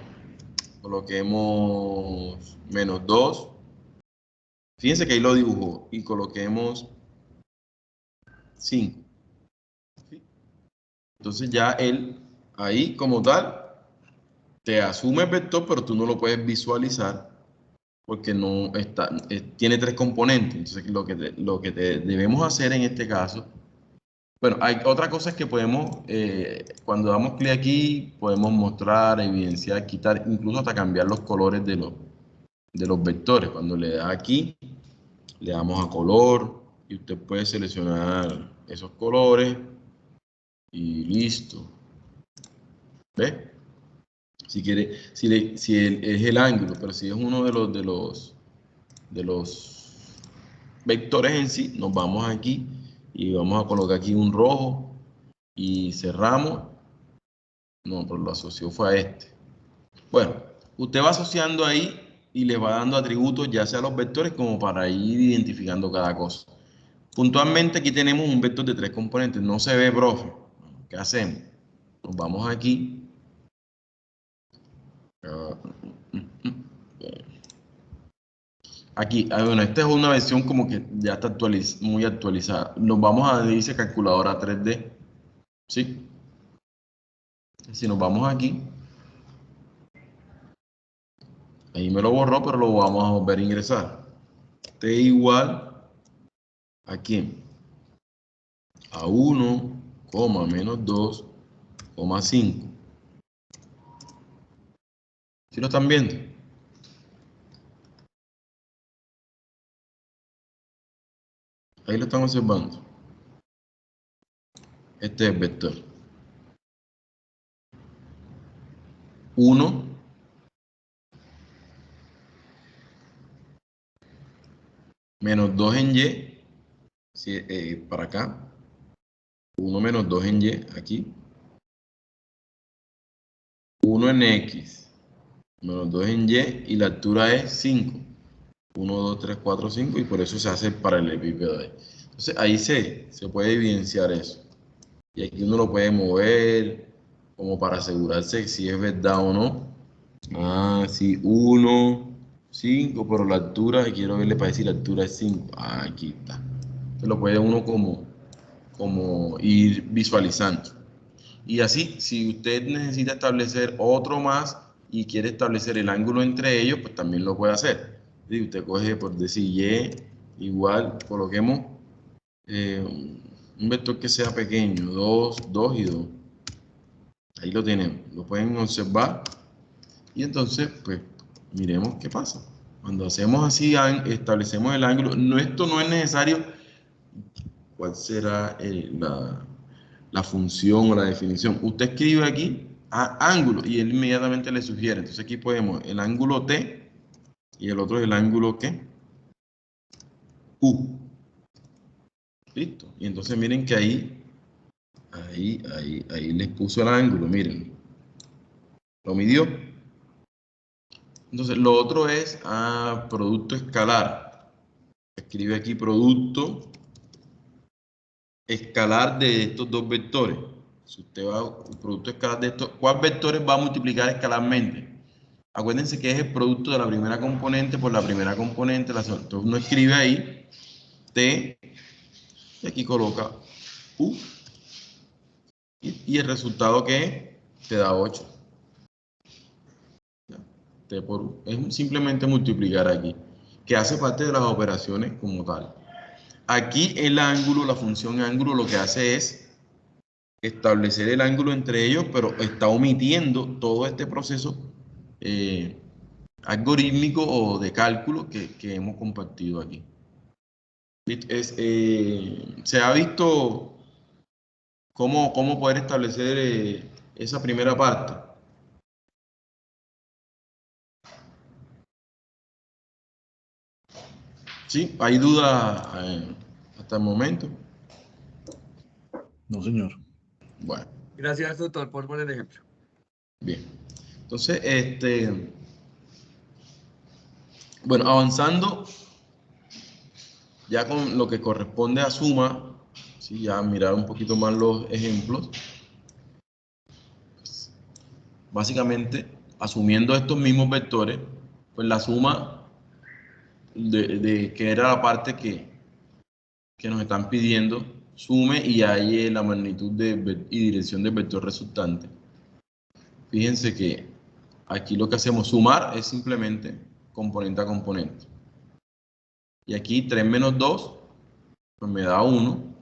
Speaker 2: coloquemos -2, fíjense que ahí lo dibujó, y coloquemos 5. Entonces ya él, ahí como tal, te asume el vector, pero tú no lo puedes visualizar porque no está, tiene 3 componentes. Entonces lo que debemos hacer en este caso, bueno, hay otra cosa que podemos, cuando damos clic aquí, podemos mostrar, evidenciar, quitar, incluso hasta cambiar los colores de los vectores. Cuando le da aquí, le damos a color y usted puede seleccionar esos colores y listo. ¿Ve? Si quiere, es el ángulo, pero si es uno de los vectores en sí, nos vamos aquí y vamos a colocar aquí un rojo y cerramos. No, pero lo asoció fue a este. Bueno, usted va asociando ahí y le va dando atributos ya sea a los vectores como para ir identificando cada cosa. Puntualmente aquí tenemos un vector de 3 componentes. No se ve, profe. ¿Qué hacemos? Nos vamos aquí. Aquí, bueno, esta es una versión como que ya está muy actualizada. Nos vamos a, dice calculadora 3D. ¿Sí? Si nos vamos aquí, ahí me lo borró, pero lo vamos a volver a ingresar. T igual a quién? A 1, -2,5. ¿Sí lo están viendo? Ahí lo están observando. Este es el vector. 1, -2 en Y, para acá. 1 -2 en Y, aquí. 1 en X, -2 en Y, y la altura es 5. 1, 2, 3, 4, 5, y por eso se hace el paralelepípedo ahí. Entonces ahí se puede evidenciar eso. Y aquí uno lo puede mover como para asegurarse si es verdad o no. Ah, sí, 1, 5, pero la altura, quiero verle para decir la altura es 5. Ah, aquí está. Entonces lo puede uno como ir visualizando. Y así, si usted necesita establecer otro más y quiere establecer el ángulo entre ellos, pues también lo puede hacer. Y usted coge, por decir, Y igual, coloquemos un vector que sea pequeño, 2, 2 y 2. Ahí lo tenemos, lo pueden observar. Y entonces, pues, miremos qué pasa. Cuando hacemos así, establecemos el ángulo. Esto no es necesario. ¿Cuál será la función o la definición? Usted escribe aquí ángulo y él inmediatamente le sugiere. Entonces aquí podemos el ángulo T y el otro es el ángulo ¿qué? U. Listo. Y entonces miren que ahí les puso el ángulo, miren. Lo midió. Entonces lo otro es producto escalar. Escribe aquí producto escalar de estos dos vectores. Si usted va al producto escalar de estos, ¿cuáles vectores va a multiplicar escalarmente? Acuérdense que es el producto de la primera componente por la primera componente. Entonces uno escribe ahí T y aquí coloca U y el resultado que es, te da 8. T por U. Es simplemente multiplicar aquí, que hace parte de las operaciones como tal. Aquí el ángulo, la función ángulo, lo que hace es establecer el ángulo entre ellos, pero está omitiendo todo este proceso algorítmico o de cálculo que hemos compartido aquí. Se ha visto cómo poder establecer esa primera parte. ¿Sí? ¿Hay duda hasta el momento?
Speaker 3: No, señor.
Speaker 2: Bueno.
Speaker 4: Gracias, doctor, por el ejemplo.
Speaker 2: Bien. Entonces, bueno, avanzando ya con lo que corresponde a suma, ¿sí? Ya mirar un poquito más los ejemplos. Básicamente, asumiendo estos mismos vectores, pues la suma que era la parte que nos están pidiendo, sume y hay la magnitud y dirección del vector resultante. Fíjense que aquí lo que hacemos, sumar, es simplemente componente a componente. Y aquí 3 menos 2, pues me da 1,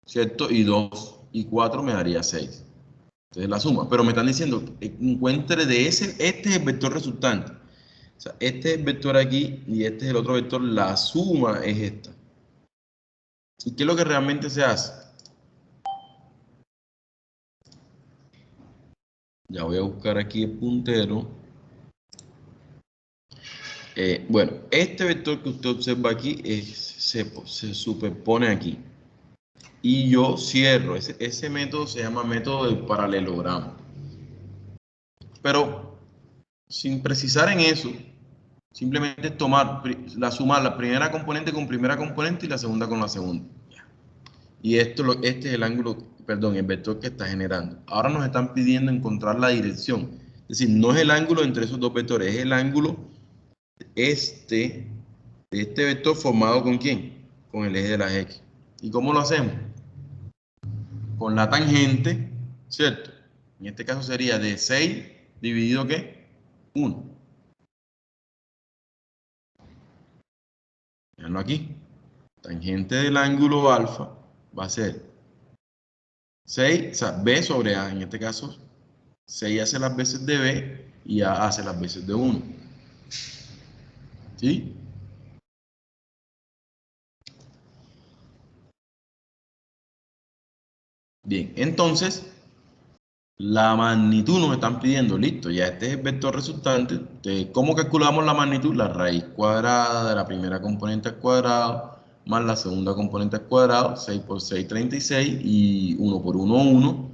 Speaker 2: ¿cierto? Y 2 y 4 me daría 6. Entonces la suma. Pero me están diciendo, encuentre de este es el vector resultante. O sea, este es el vector aquí y este es el otro vector. La suma es esta. ¿Y qué es lo que realmente se hace? Ya voy a buscar aquí el puntero. Bueno, este vector que usted observa aquí se superpone aquí. Y yo cierro. Ese método se llama método del paralelogramo. Pero sin precisar en eso, simplemente tomar sumar la primera componente con primera componente y la segunda con la segunda. Y este es el ángulo, perdón, el vector que está generando. Ahora nos están pidiendo encontrar la dirección. Es decir, no es el ángulo entre esos dos vectores, es el ángulo de este vector formado ¿con quién? Con el eje de las X. ¿Y cómo lo hacemos? Con la tangente, ¿cierto? En este caso sería de 6 dividido ¿qué? 1. Veanlo aquí. Tangente del ángulo alfa va a ser 6, o sea, B sobre A. En este caso, 6 hace las veces de B y A hace las veces de 1. ¿Sí? Bien, entonces, la magnitud nos están pidiendo, listo, ya este es el vector resultante. ¿Cómo calculamos la magnitud? La raíz cuadrada de la primera componente al cuadrado más la segunda componente al cuadrado, 6 por 6, 36, y 1 por 1, 1,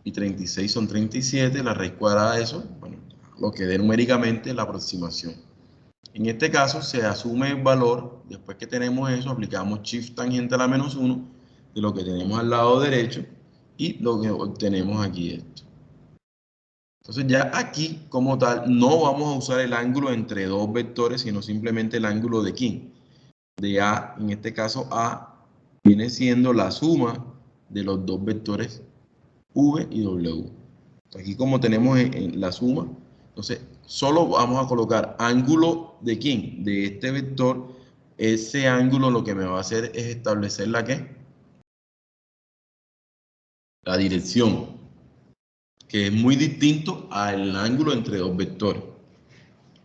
Speaker 2: y 36 son 37, la raíz cuadrada de eso, bueno, lo que dé numéricamente la aproximación. En este caso se asume el valor, después que tenemos eso, aplicamos shift tangente a la menos 1 de lo que tenemos al lado derecho y lo que obtenemos aquí esto. Entonces ya aquí, como tal, no vamos a usar el ángulo entre dos vectores, sino simplemente el ángulo de ¿quién? De A. En este caso A viene siendo la suma de los dos vectores V y W. Aquí como tenemos en la suma, entonces solo vamos a colocar ángulo de ¿quién? De este vector. Ese ángulo lo que me va a hacer es establecer la ¿qué? La dirección, que es muy distinto al ángulo entre dos vectores.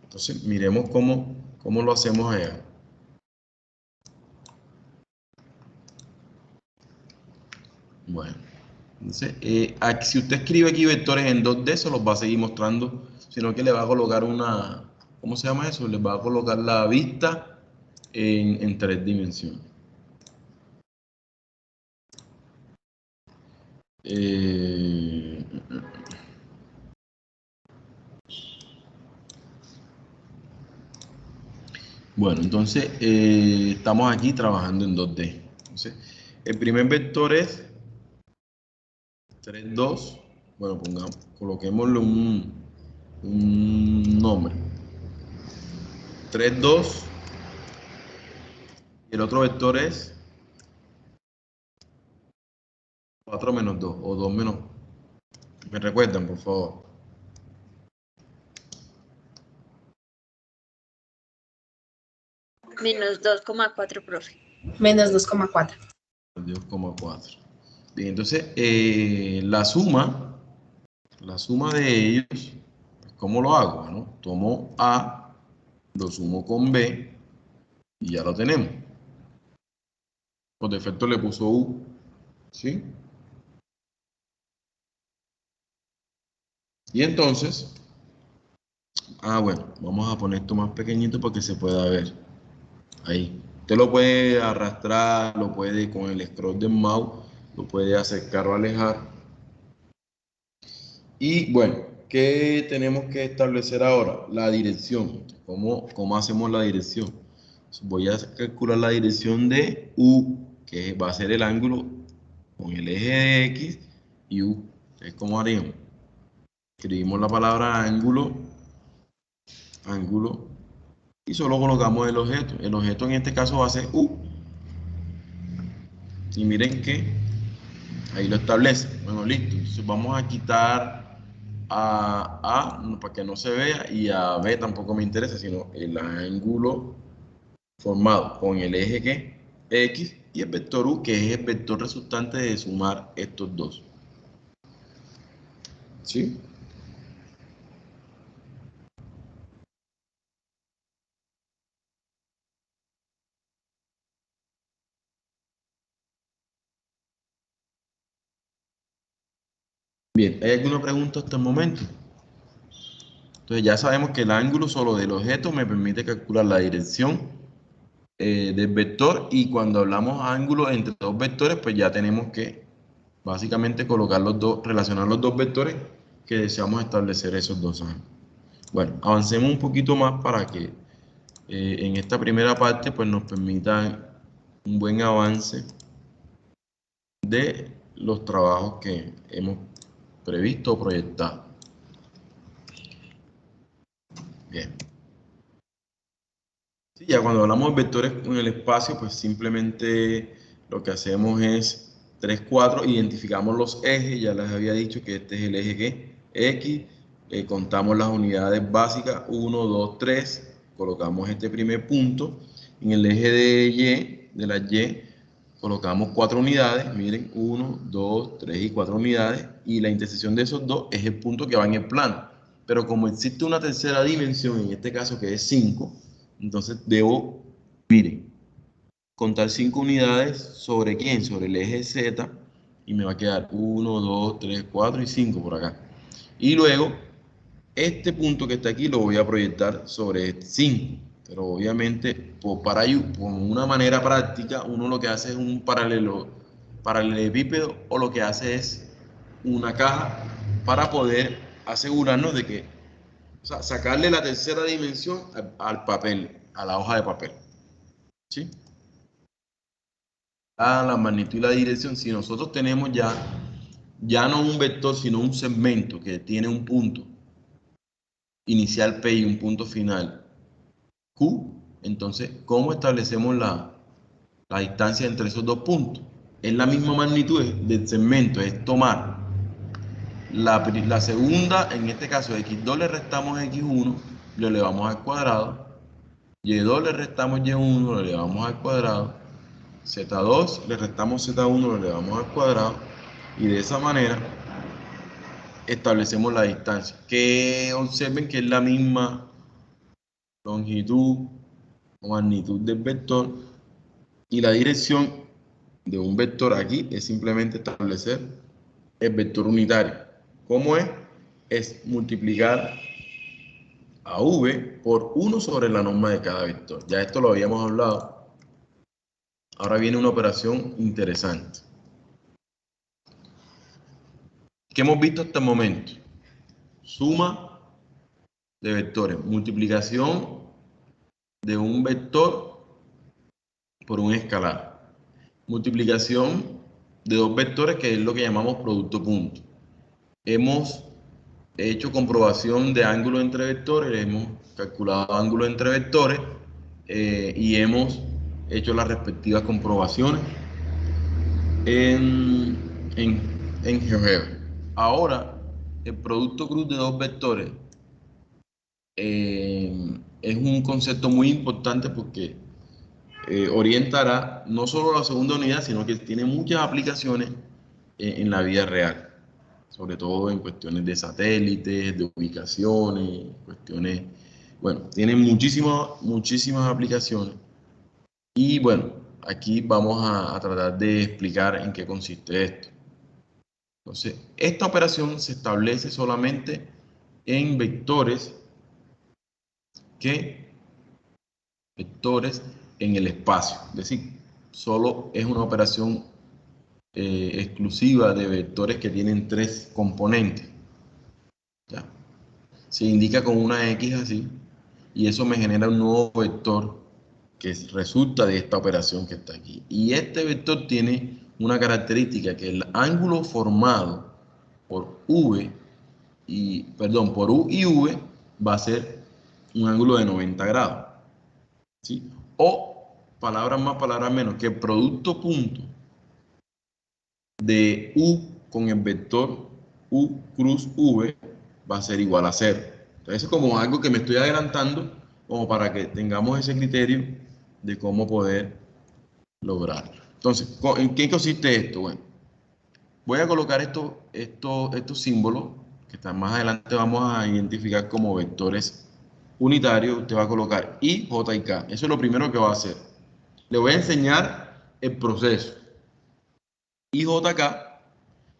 Speaker 2: Entonces, miremos cómo lo hacemos allá. Bueno, entonces, aquí, si usted escribe aquí vectores en 2D, se los va a seguir mostrando, sino que le va a colocar una, ¿cómo se llama eso? Le va a colocar la vista en 3 dimensiones. Bueno, entonces estamos aquí trabajando en 2D. Entonces, El primer vector es 3, 2. Bueno, coloquémosle un nombre. 3, 2. Y el otro vector es 4 menos 2 o 2 menos. ¿Me recuerdan, por favor?
Speaker 1: Menos 2,4, profe.
Speaker 5: Menos 2,4.
Speaker 2: 2,4. Bien, entonces la suma de ellos, ¿cómo lo hago? Bueno, tomo A, lo sumo con B y ya lo tenemos. Por defecto le puso U, ¿sí? Y entonces, bueno, vamos a poner esto más pequeñito para que se pueda ver. Ahí. Usted lo puede arrastrar, lo puede con el scroll del mouse, lo puede acercar o alejar. Y bueno, ¿qué tenemos que establecer ahora? La dirección. ¿Cómo hacemos la dirección? Voy a calcular la dirección de U, que va a ser el ángulo con el eje de X y U. Entonces, ¿cómo haríamos? Escribimos la palabra ángulo, y solo colocamos el objeto. El objeto en este caso va a ser U. Y miren que ahí lo establece. Bueno, listo. Entonces vamos a quitar a A para que no se vea y a B tampoco me interesa, sino el ángulo formado con el eje que X y el vector U, que es el vector resultante de sumar estos dos. ¿Sí? Bien, ¿hay alguna pregunta hasta el momento? Entonces ya sabemos que el ángulo solo del objeto me permite calcular la dirección del vector, y cuando hablamos ángulo entre dos vectores, pues ya tenemos que básicamente colocar los dos, relacionar los dos vectores que deseamos establecer esos dos ángulos. Bueno, avancemos un poquito más para que en esta primera parte pues nos permita un buen avance de los trabajos que hemos previsto o proyectado. Bien. Sí, ya cuando hablamos de vectores en el espacio, pues simplemente lo que hacemos es 3, 4, identificamos los ejes. Ya les había dicho que este es el eje que X, contamos las unidades básicas, 1, 2, 3, colocamos este primer punto. En el eje de Y, de la Y, colocamos 4 unidades, miren, 1, 2, 3 y 4 unidades, y la intersección de esos dos es el punto que va en el plano. Pero como existe una tercera dimensión, en este caso que es 5, entonces debo, miren, contar 5 unidades sobre quién, sobre el eje Z, y me va a quedar 1, 2, 3, 4 y 5 por acá. Y luego, este punto que está aquí lo voy a proyectar sobre este 5. Pero obviamente, por una manera práctica, uno lo que hace es un paralelepípedo, o lo que hace es una caja para poder asegurarnos de que, o sea, sacarle la tercera dimensión al papel, a la hoja de papel. ¿Sí? La magnitud y la dirección. Si nosotros tenemos ya no un vector, sino un segmento que tiene un punto inicial P y un punto final Q, entonces, ¿cómo establecemos la distancia entre esos dos puntos? Es la misma magnitud del segmento, es tomar la segunda, en este caso x2 le restamos x1, lo elevamos al cuadrado, y2 le restamos y1, lo elevamos al cuadrado, z2 le restamos z1, lo elevamos al cuadrado, y de esa manera establecemos la distancia, que observen que es la misma longitud o magnitud del vector, y la dirección de un vector aquí es simplemente establecer el vector unitario. ¿Cómo es? Es multiplicar a v por 1 sobre la norma de cada vector. Ya esto lo habíamos hablado. Ahora viene una operación interesante. ¿Qué hemos visto hasta el momento? Suma de vectores, multiplicación de un vector por un escalar, multiplicación de dos vectores, que es lo que llamamos producto punto. Hemos hecho comprobación de ángulo entre vectores, hemos calculado ángulo entre vectores y hemos hecho las respectivas comprobaciones en GeoGebra. Ahora, el producto cruz de dos vectores es un concepto muy importante porque orientará no solo la segunda unidad, sino que tiene muchas aplicaciones en la vida real, sobre todo en cuestiones de satélites, de ubicaciones, cuestiones, bueno, tiene muchísimas aplicaciones. Y bueno, aquí vamos a tratar de explicar en qué consiste esto. Entonces, esta operación se establece solamente en vectores en el espacio, es decir, solo es una operación exclusiva de vectores que tienen tres componentes. ¿Ya? Se indica con una X así, y eso me genera un nuevo vector que resulta de esta operación que está aquí. Y este vector tiene una característica, que el ángulo formado por por U y V va a ser un ángulo de 90 grados. ¿Sí? O, palabras más, palabras menos, que el producto punto de U con el vector U cruz V va a ser igual a 0. Entonces es como algo que me estoy adelantando, como para que tengamos ese criterio de cómo poder lograrlo. Entonces, ¿en qué consiste esto? Bueno, voy a colocar estos símbolos que están más adelante, vamos a identificar como vectores unitarios. Usted va a colocar I, J y K. Eso es lo primero que va a hacer. Le voy a enseñar el proceso. I, J, K.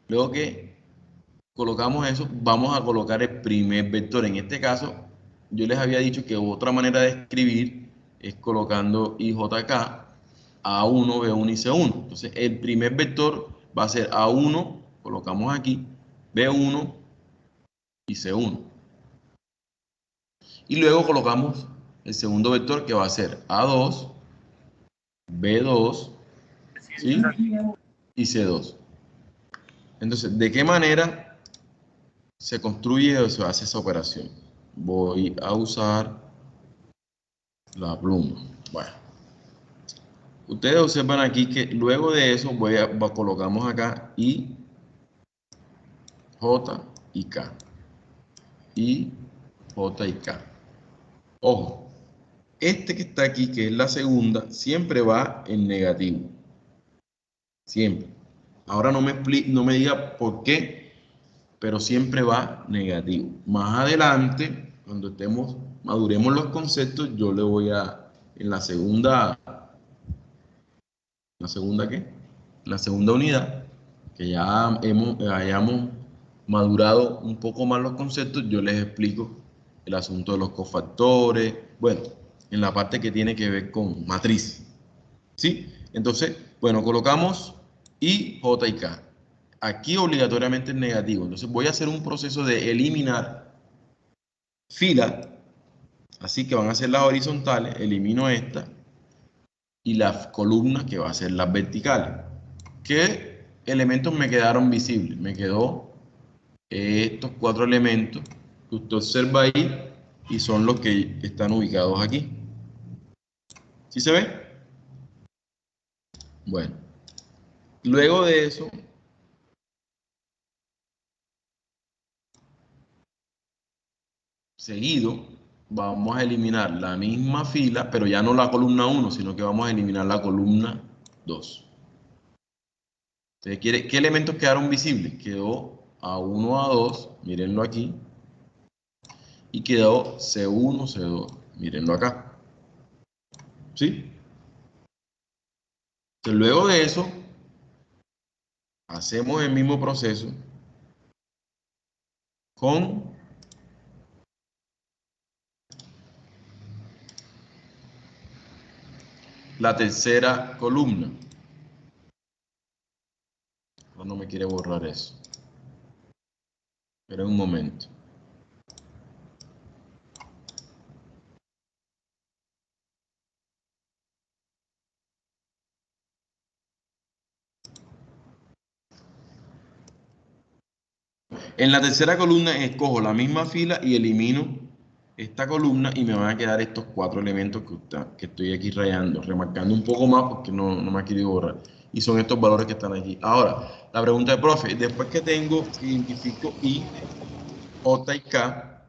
Speaker 2: Luego que colocamos eso, vamos a colocar el primer vector. En este caso, yo les había dicho que otra manera de escribir es colocando IJK, A1, B1 y C1. Entonces, el primer vector va a ser A1, colocamos aquí, B1 y C1. Y luego colocamos el segundo vector, que va a ser A2, B2, ¿sí? Y C2. Entonces, ¿de qué manera se construye o se hace esa operación? Voy a usar la pluma. Bueno, ustedes observan aquí que luego de eso colocamos acá I, J y K. I, J y K. Ojo, este que está aquí, que es la segunda, siempre va en negativo. Siempre. Ahora no me diga por qué, pero siempre va negativo. Más adelante, cuando maduremos los conceptos, yo le voy en la segunda ¿qué? La segunda unidad, que ya hayamos madurado un poco más los conceptos, yo les explico el asunto de los cofactores, bueno, en la parte que tiene que ver con matriz. ¿Sí? Entonces, bueno, colocamos I, J y K. Aquí obligatoriamente es negativo. Entonces voy a hacer un proceso de eliminar filas, así que van a ser las horizontales, elimino esta, y las columnas, que va a ser las verticales. ¿Qué elementos me quedaron visibles? Me quedó estos cuatro elementos que usted observa ahí y son los que están ubicados aquí. ¿Sí se ve? Bueno, luego de eso, seguido, vamos a eliminar la misma fila, pero ya no la columna 1, sino que vamos a eliminar la columna 2. Entonces, ¿qué elementos quedaron visibles? Quedó A1, A2, mírenlo aquí, y quedó C1, C2, mírenlo acá. ¿Sí? Entonces, luego de eso, hacemos el mismo proceso con la tercera columna. No me quiere borrar eso. Esperen un momento. En la tercera columna escojo la misma fila y elimino esta columna y me van a quedar estos 4 elementos que estoy aquí rayando, remarcando un poco más porque no me ha querido borrar. Y son estos valores que están aquí. Ahora, la pregunta de profe, después que identifico I, J y K,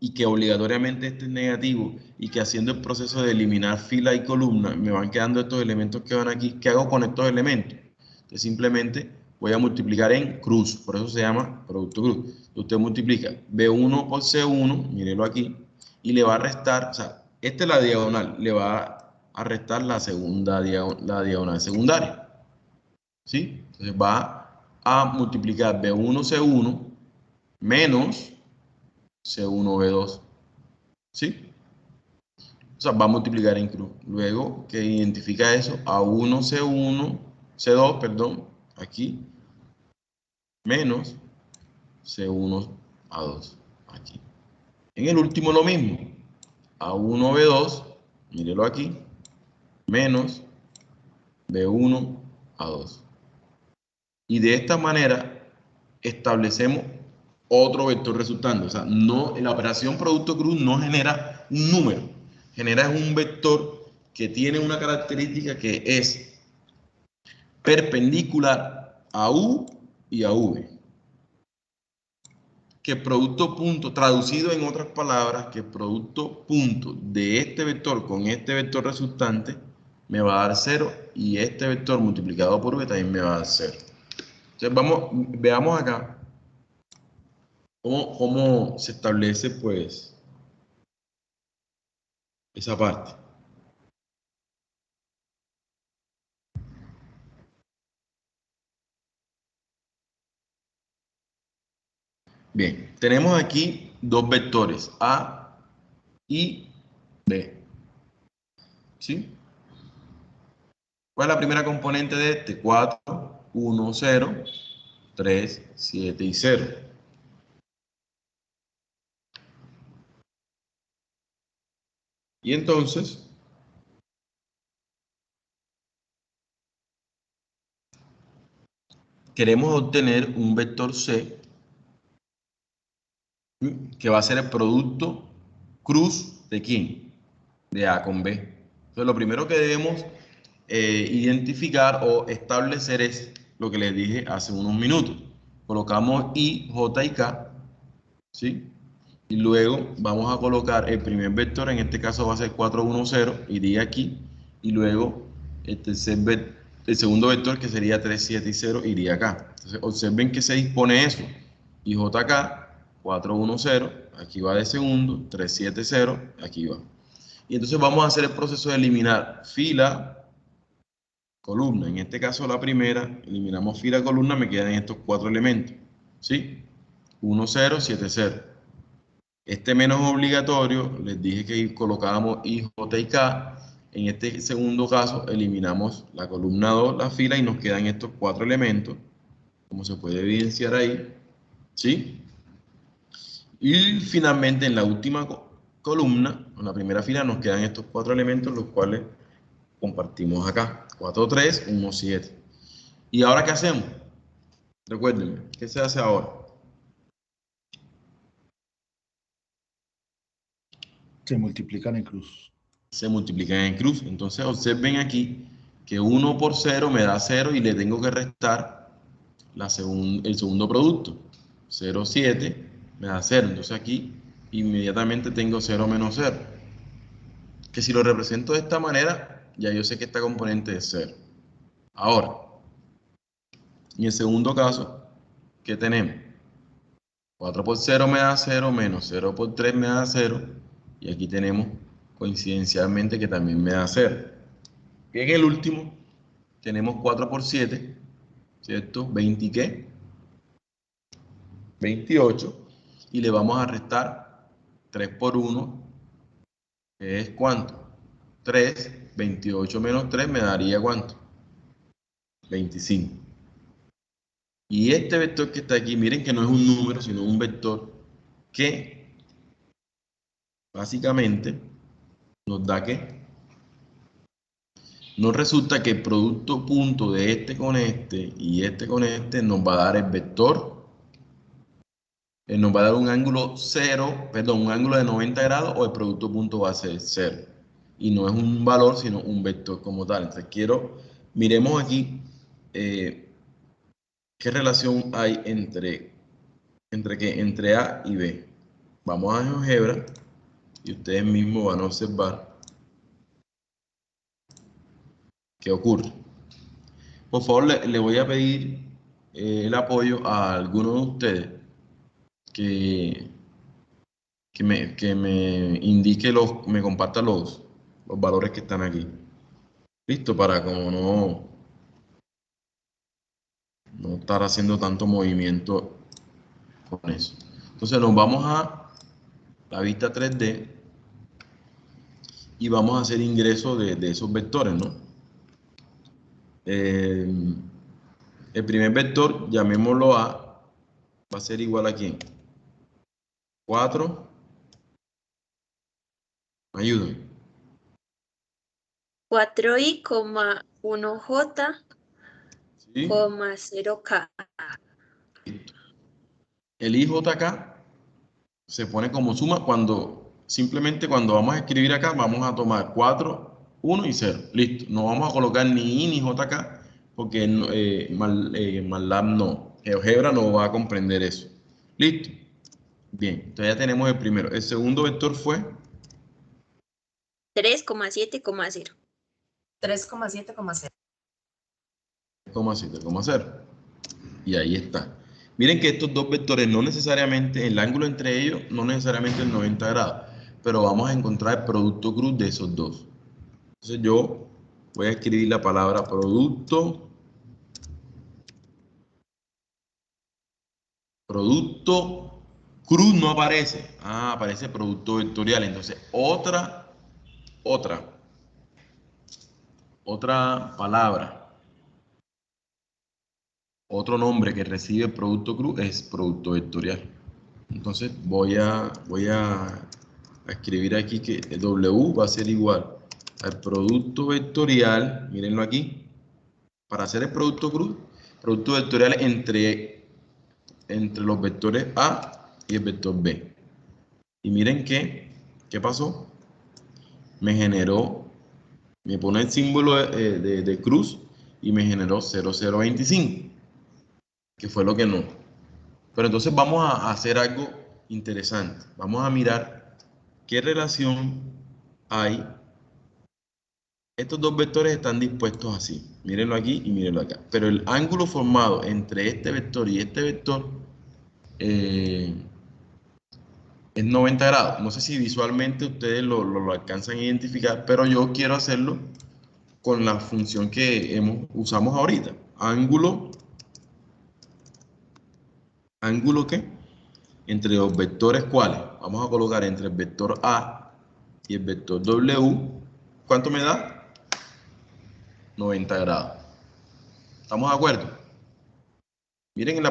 Speaker 2: y que obligatoriamente este es negativo, y que haciendo el proceso de eliminar fila y columna, me van quedando estos elementos que van aquí, ¿qué hago con estos elementos? Entonces simplemente voy a multiplicar en cruz, por eso se llama producto cruz. Usted multiplica B1 por C1, mírelo aquí, y le va a restar, o sea, esta es la diagonal, le va a restar la diagonal secundaria, ¿sí? Entonces va a multiplicar B1 C1 menos C1 B2, ¿sí? O sea, va a multiplicar en cruz. Luego que identifica eso, A1 C1, C2, perdón, aquí, menos C1 A2, aquí. En el último lo mismo, A1 B2, mírelo aquí, menos B1 A2. Y de esta manera establecemos otro vector resultante. O sea, no, la operación producto cruz no genera un número, genera un vector que tiene una característica que es perpendicular a U y a V. Que producto punto, traducido en otras palabras, que producto punto de este vector con este vector resultante me va a dar 0 y este vector multiplicado por V también me va a dar 0. Entonces veamos acá cómo se establece pues esa parte. Bien, tenemos aquí dos vectores, A y B. ¿Sí? ¿Cuál es la primera componente de este? 4, 1, 0, 3, 7 y 0. Y entonces, queremos obtener un vector C que va a ser el producto cruz ¿de quién? De A con B. Entonces, lo primero que debemos identificar o establecer es lo que les dije hace unos minutos. Colocamos I, J y K, ¿sí? Y luego vamos a colocar el primer vector, en este caso va a ser 4, 1, 0, iría aquí, y luego el segundo vector, que sería 3, 7 y 0, iría acá. Entonces observen que se dispone eso, y JK, 4, 1, 0, aquí va de segundo, 3, 7, 0, aquí va. Y entonces vamos a hacer el proceso de eliminar fila, columna. En este caso la primera, eliminamos fila, columna, me quedan estos 4 elementos, ¿sí? 1, 0, 7, 0. Este menos obligatorio, les dije que colocábamos I, J y K. En este segundo caso, eliminamos la columna 2, la fila, y nos quedan estos 4 elementos, como se puede evidenciar ahí, ¿sí? Y finalmente, en la última columna, en la primera fila, nos quedan estos 4 elementos, los cuales compartimos acá. 4, 3, 1, 7. ¿Y ahora qué hacemos? Recuérdenme, ¿qué se hace ahora?
Speaker 3: Se multiplican en cruz.
Speaker 2: Se multiplican en cruz. Entonces observen aquí que 1 por 0 me da 0 y le tengo que restar el segundo producto. 0, 7 me da 0. Entonces aquí inmediatamente tengo 0 menos 0. Que si lo represento de esta manera, ya yo sé que esta componente es 0. Ahora, en el segundo caso, ¿qué tenemos? 4 por 0 me da 0, menos 0 por 3 me da 0. Y aquí tenemos coincidencialmente que también me da 0. Y en el último tenemos 4 por 7, ¿cierto? 20 y ¿qué? 28. Y le vamos a restar 3 por 1, que es ¿cuánto? 3. 28 menos 3 me daría ¿cuánto? 25. Y este vector que está aquí, miren que no es un número, sino un vector que básicamente nos da que nos resulta que el producto punto de este con este y este con este nos va a dar el vector nos va a dar un ángulo 0, perdón, un ángulo de 90 grados o el producto punto va a ser 0. Y no es un valor, sino un vector como tal. Entonces miremos aquí qué relación hay entre A y B. Vamos a GeoGebra y ustedes mismos van a observar qué ocurre. Por favor, le voy a pedir el apoyo a alguno de ustedes que me indique me comparta los valores que están aquí. Listo, para como no estar haciendo tanto movimiento con eso. Entonces nos vamos a la vista 3D y vamos a hacer ingreso de esos vectores, ¿no? El primer vector, llamémoslo A, va a ser igual a ¿quién? 4. Ayúdenme.
Speaker 1: 4i, 1j,
Speaker 2: ¿Sí?
Speaker 1: 0k.
Speaker 2: El IJK se pone como suma simplemente cuando vamos a escribir acá, vamos a tomar 4, 1 y 0. Listo. No vamos a colocar ni I ni JK porque MATLAB no. GeoGebra no va a comprender eso. Listo. Bien, entonces ya tenemos el primero. El segundo vector fue
Speaker 1: 3,7,0.
Speaker 5: 3,7,0.
Speaker 2: 7,0. Y ahí está. Miren que estos dos vectores no necesariamente, el ángulo entre ellos no necesariamente es 90 grados, pero vamos a encontrar el producto cruz de esos dos. Entonces yo voy a escribir la palabra producto cruz no aparece. Aparece producto vectorial. Entonces otra palabra, otro nombre que recibe el producto cruz es producto vectorial. Entonces voy a escribir aquí que el W va a ser igual al producto vectorial, mírenlo aquí, para hacer el producto cruz, producto vectorial entre los vectores A y el vector B. Y miren ¿qué pasó? Me pone el símbolo de cruz y me generó 0025, que fue lo que no. Pero entonces vamos a hacer algo interesante. Vamos a mirar qué relación hay. Estos dos vectores están dispuestos así. Mírenlo aquí y mírenlo acá. Pero el ángulo formado entre este vector y este vector es 90 grados. No sé si visualmente ustedes lo alcanzan a identificar, pero yo quiero hacerlo con la función que usamos ahorita. ¿Ángulo qué? Entre los vectores, ¿cuáles? Vamos a colocar entre el vector A y el vector W. ¿Cuánto me da? 90 grados. ¿Estamos de acuerdo? Miren la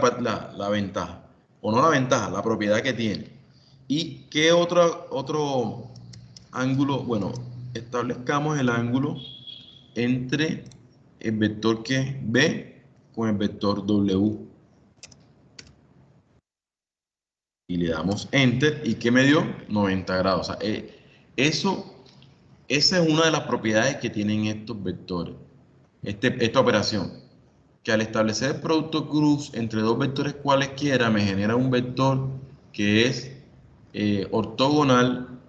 Speaker 2: ventaja, o no la ventaja, la propiedad que tiene. ¿Y qué otro ángulo? Bueno, establezcamos el ángulo entre el vector que es B con el vector W. Y le damos Enter. ¿Y qué me dio? 90 grados. O sea, esa es una de las propiedades que tienen estos vectores. Esta operación. Que al establecer el producto cruz entre dos vectores cualesquiera me genera un vector que es ortogonal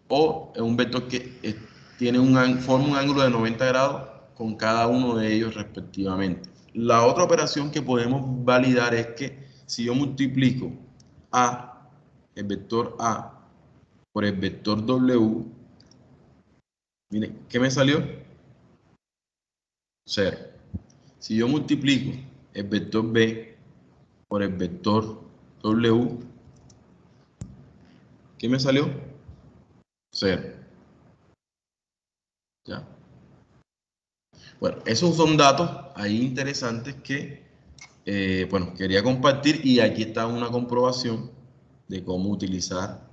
Speaker 2: o un vector que forma un ángulo de 90 grados con cada uno de ellos respectivamente. La otra operación que podemos validar es que si yo multiplico el vector A por el vector W, miren, ¿qué me salió? 0. Si yo multiplico el vector B por el vector W, ¿qué me salió? 0. ¿Ya? Bueno, esos son datos ahí interesantes que bueno, quería compartir y aquí está una comprobación de cómo utilizar.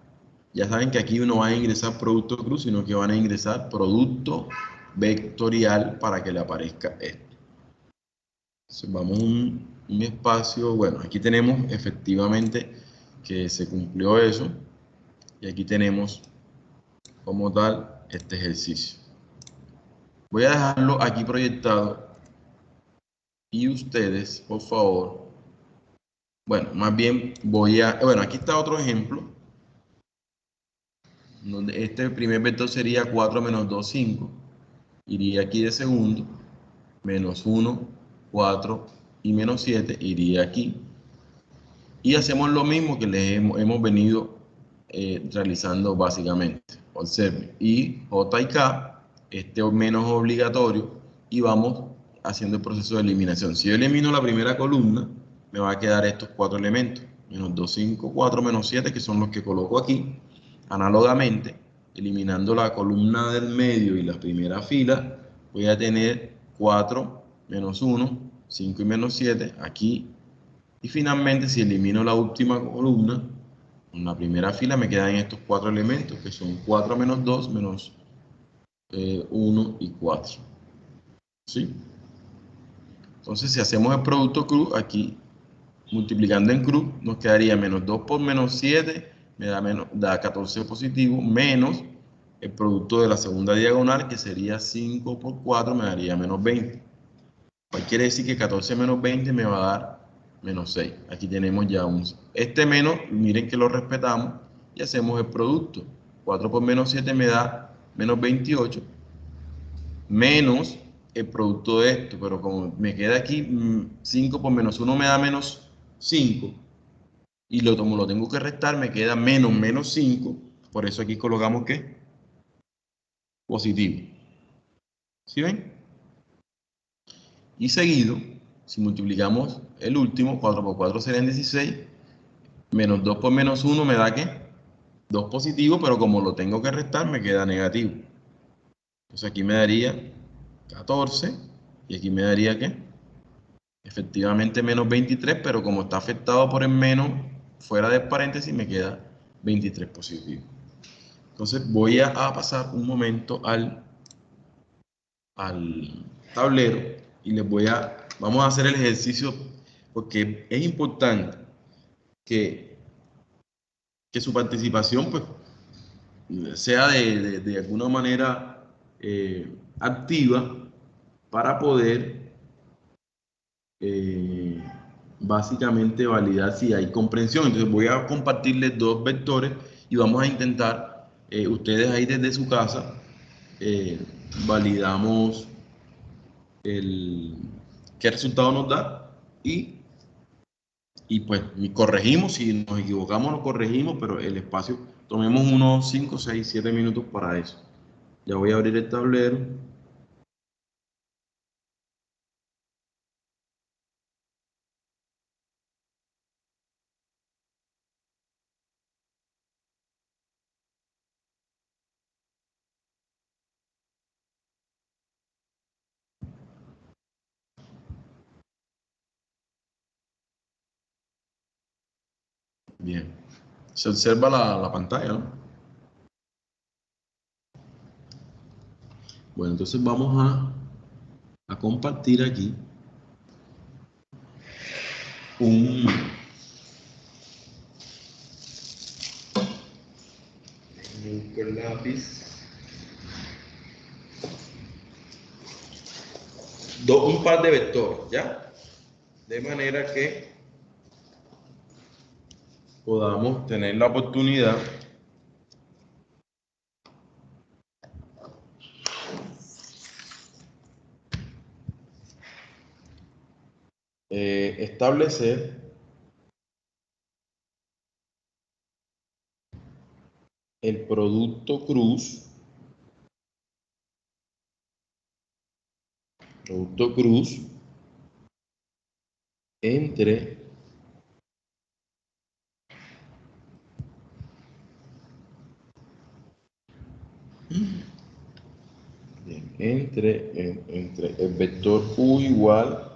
Speaker 2: Ya saben que aquí no van a ingresar producto cruz, sino que van a ingresar producto vectorial para que le aparezca esto. Entonces vamos a un espacio, bueno, aquí tenemos efectivamente que se cumplió eso. Y aquí tenemos como tal este ejercicio. Voy a dejarlo aquí proyectado y ustedes, por favor, bueno, más bien bueno, aquí está otro ejemplo, donde este primer vector sería 4 menos 2, 5, iría aquí de segundo, menos 1, 4 y menos 7, iría aquí. Y hacemos lo mismo que les hemos venido realizando básicamente. Observen, y J y K, este menos obligatorio, y vamos haciendo el proceso de eliminación. Si yo elimino la primera columna, me va a quedar estos cuatro elementos, menos 2, 5, 4, menos 7, que son los que coloco aquí. Análogamente, eliminando la columna del medio y la primera fila, voy a tener 4, menos 1, 5 y menos 7, aquí. Y finalmente, si elimino la última columna, en la primera fila me quedan estos cuatro elementos, que son 4 menos 2, menos 1 y 4. ¿Sí? Entonces, si hacemos el producto cruz, aquí, multiplicando en cruz, nos quedaría menos 2 por menos 7, da 14 positivo, menos el producto de la segunda diagonal, que sería 5 por 4, me daría menos 20. Pues quiere decir que 14 menos 20 me va a dar menos 6. Aquí tenemos ya este menos, miren que lo respetamos y hacemos el producto. 4 por menos 7 me da menos 28, menos el producto de esto, pero como me queda aquí 5 por menos 1 me da menos 5, y como lo tengo que restar, me queda menos 5, por eso aquí colocamos ¿qué? Positivo. ¿Sí ven? Y seguido, si multiplicamos el último, 4 por 4 serían 16, menos 2 por menos 1 me da ¿qué? 2 positivo, pero como lo tengo que restar, me queda negativo. Entonces aquí me daría 14, y aquí me daría ¿qué? Efectivamente menos 23, pero como está afectado por el menos, fuera del paréntesis, me queda 23 positivo. Entonces voy a pasar un momento al tablero y vamos a hacer el ejercicio, porque es importante que su participación pues sea de alguna manera activa para poder básicamente validar si hay comprensión. Entonces voy a compartirles dos vectores y vamos a intentar, ustedes ahí desde su casa, validamos qué resultado nos da y pues corregimos, si nos equivocamos lo corregimos, pero el espacio, tomemos unos 5, 6, 7 minutos para eso. Ya voy a abrir el tablero. Bien, se observa la pantalla, ¿no? Bueno, entonces vamos a compartir aquí un lápiz, un par de vectores, ¿ya? De manera que podamos tener la oportunidad establecer el producto cruz entre el vector U igual,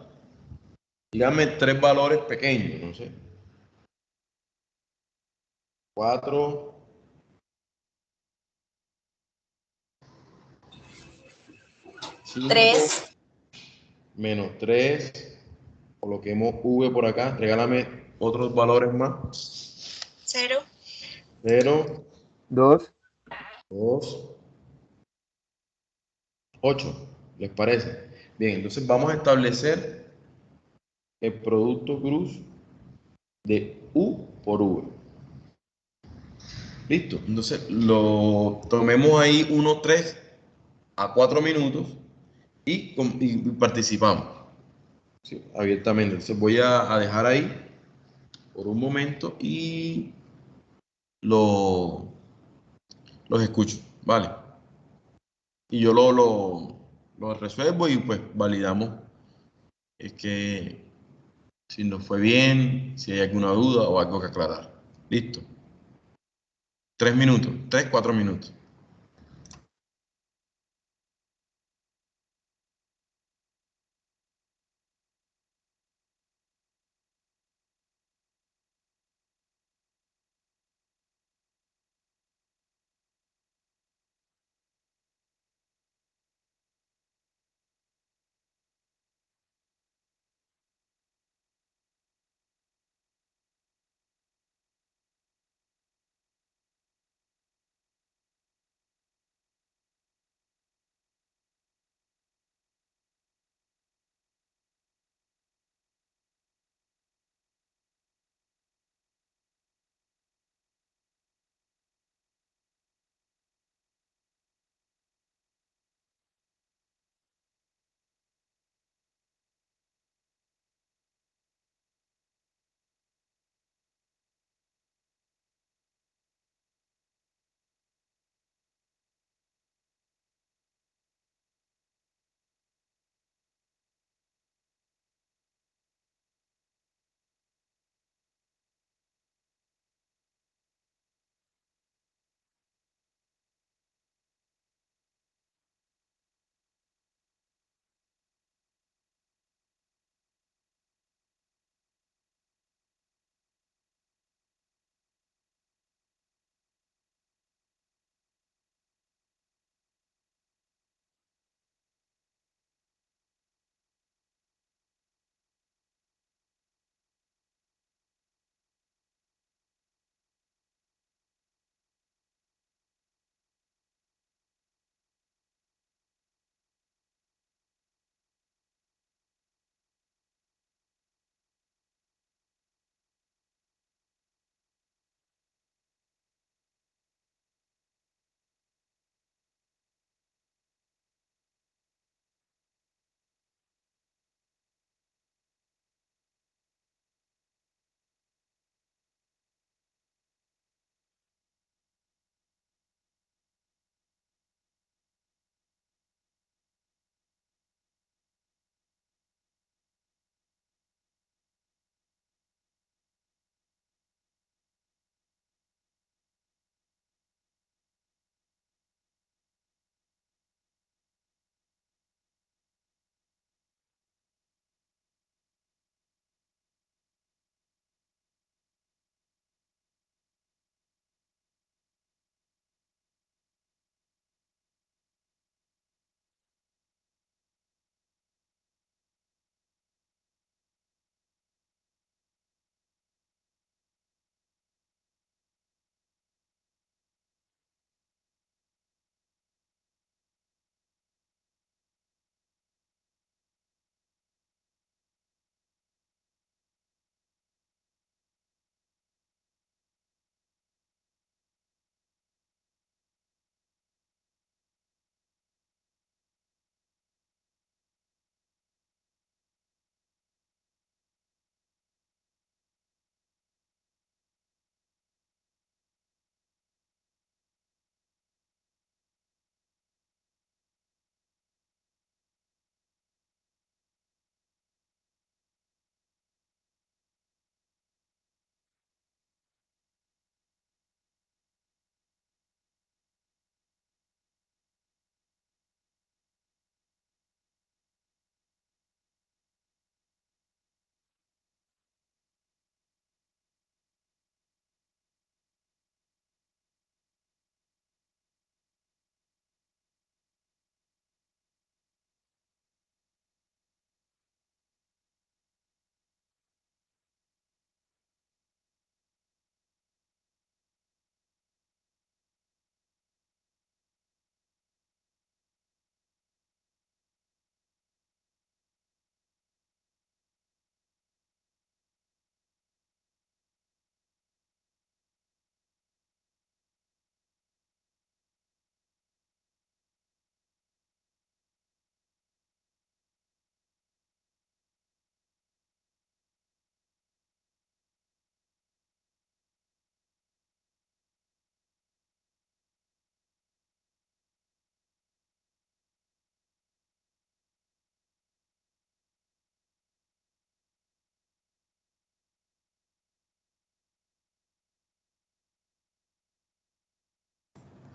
Speaker 2: dígame tres valores pequeños, no sé, 4, 5,
Speaker 5: 3,
Speaker 2: menos 3, coloquemos V por acá, regálame otros valores más.
Speaker 6: 0,
Speaker 2: 0,
Speaker 7: 2,
Speaker 2: 2, 8. ¿Les parece? Bien, entonces vamos a establecer el producto cruz de U por V. Listo. Entonces lo tomemos ahí 1, 3 a 4 minutos y participamos, ¿sí? Abiertamente. Entonces voy a dejar ahí por un momento y lo, los escucho, ¿vale? Y yo lo resuelvo y pues validamos que si nos fue bien, si hay alguna duda o algo que aclarar. Listo. 3 minutos, 3, 4 minutos.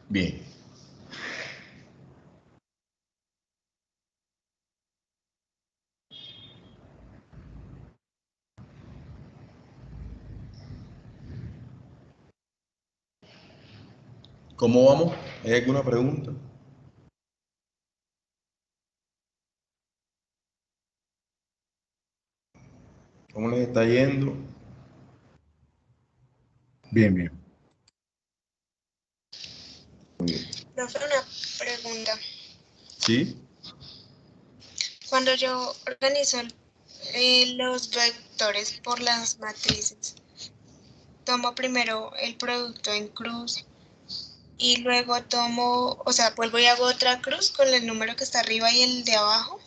Speaker 2: Bien. ¿Cómo vamos? ¿Hay alguna pregunta? ¿Cómo les está yendo?
Speaker 3: Bien, bien.
Speaker 2: Muy bien.
Speaker 6: Profe, una pregunta.
Speaker 2: ¿Sí?
Speaker 6: Cuando yo organizo los vectores por las matrices, tomo primero el producto en cruz y luego tomo, o sea, vuelvo y hago otra cruz con el número que está arriba y el de abajo.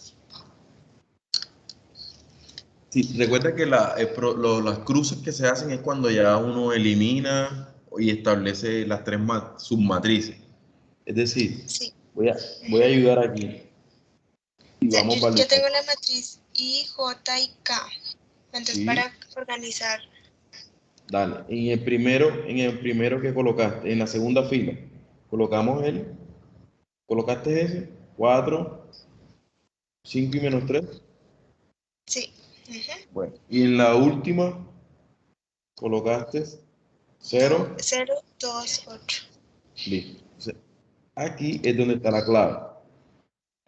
Speaker 2: Sí, recuerda que las cruces que se hacen es cuando ya uno elimina y establece las tres submatrices. Es decir,
Speaker 6: Sí.
Speaker 2: voy a ayudar aquí y
Speaker 6: O sea,
Speaker 2: vamos
Speaker 6: yo
Speaker 2: validando.
Speaker 6: tengo la matriz I, J y K. Entonces,
Speaker 2: Sí,
Speaker 6: para organizar,
Speaker 2: dale. En el primero que colocaste, en la segunda fila, colocaste ese, 4, 5 y menos 3.
Speaker 6: sí. Ujú.
Speaker 2: Bueno, y en la última colocaste 0,
Speaker 6: 0, 2, 8.
Speaker 2: listo. Entonces, aquí es donde está la clave.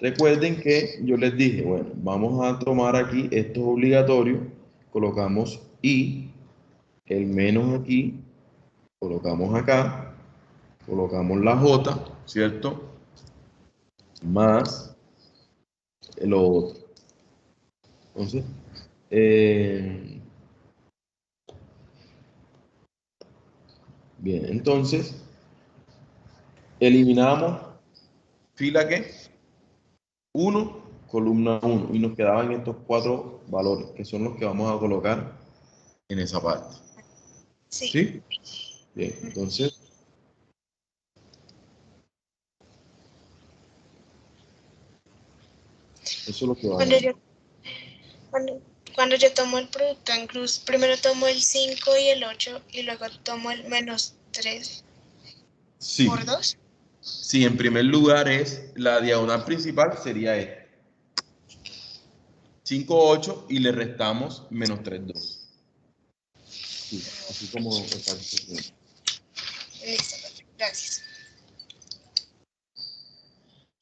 Speaker 2: Recuerden que yo les dije, bueno, vamos a tomar aquí, esto es obligatorio, colocamos I, el menos aquí, colocamos acá, colocamos la J, ¿cierto? Más lo otro. Entonces, bien, entonces, eliminamos fila ¿qué? 1, columna 1, y nos quedaban estos 4 valores, que son los que vamos a colocar en esa parte.
Speaker 6: Sí.
Speaker 2: ¿Sí? Bien, entonces, eso es lo que va a
Speaker 6: Cuando
Speaker 2: hacer.
Speaker 6: yo, cuando yo tomo el producto en cruz, primero tomo el 5 y el 8 y luego tomo el menos 3
Speaker 2: Sí,
Speaker 6: por 2.
Speaker 2: sí, en primer lugar es la diagonal principal sería esta. 5, 8 y le restamos menos 3, 2. Sí, así como está diciendo.
Speaker 6: Listo, gracias.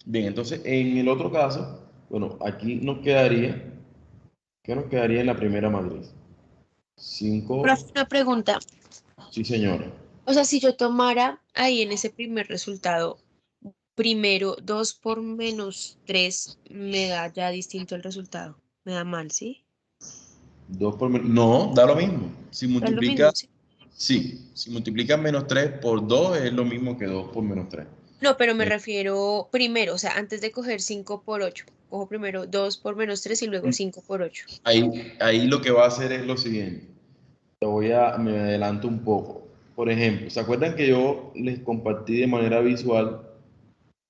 Speaker 2: Bien, entonces en el otro caso, bueno, aquí nos quedaría, ¿qué nos quedaría en la primera matriz? 5,
Speaker 7: Profe, una pregunta.
Speaker 2: sí señora.
Speaker 7: O sea, si yo tomara ahí en ese primer resultado, primero 2 por menos 3, me da ya distinto el resultado. Me da mal, ¿sí?
Speaker 2: 2 por no, da lo mismo. Si
Speaker 7: Da lo
Speaker 2: multiplica,
Speaker 7: mismo, ¿sí?
Speaker 2: sí, si multiplicas menos 3 por 2 es lo mismo que 2 por menos 3.
Speaker 7: No, pero me
Speaker 2: Bien.
Speaker 7: refiero primero, o sea, antes de coger 5 por 8, cojo primero 2 por menos 3 y luego 5 por 8.
Speaker 2: Ahí lo que va a hacer es lo siguiente. Me adelanto un poco. Por ejemplo, ¿se acuerdan que yo les compartí de manera visual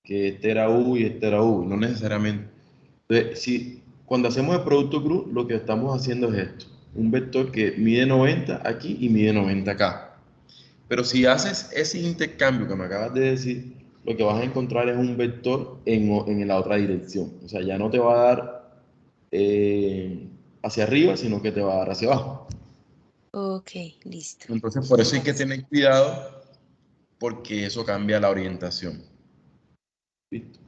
Speaker 2: que este era U y este era U? No necesariamente. Entonces, cuando hacemos el producto cruz, lo que estamos haciendo es esto. Un vector que mide 90 aquí y mide 90 acá. Pero si haces ese intercambio que me acabas de decir, lo que vas a encontrar es un vector en la otra dirección. O sea, ya no te va a dar hacia arriba, sino que te va a dar hacia abajo.
Speaker 7: Ok, listo.
Speaker 2: Entonces, por eso hay que tener cuidado, porque eso cambia la orientación. ¿Listo?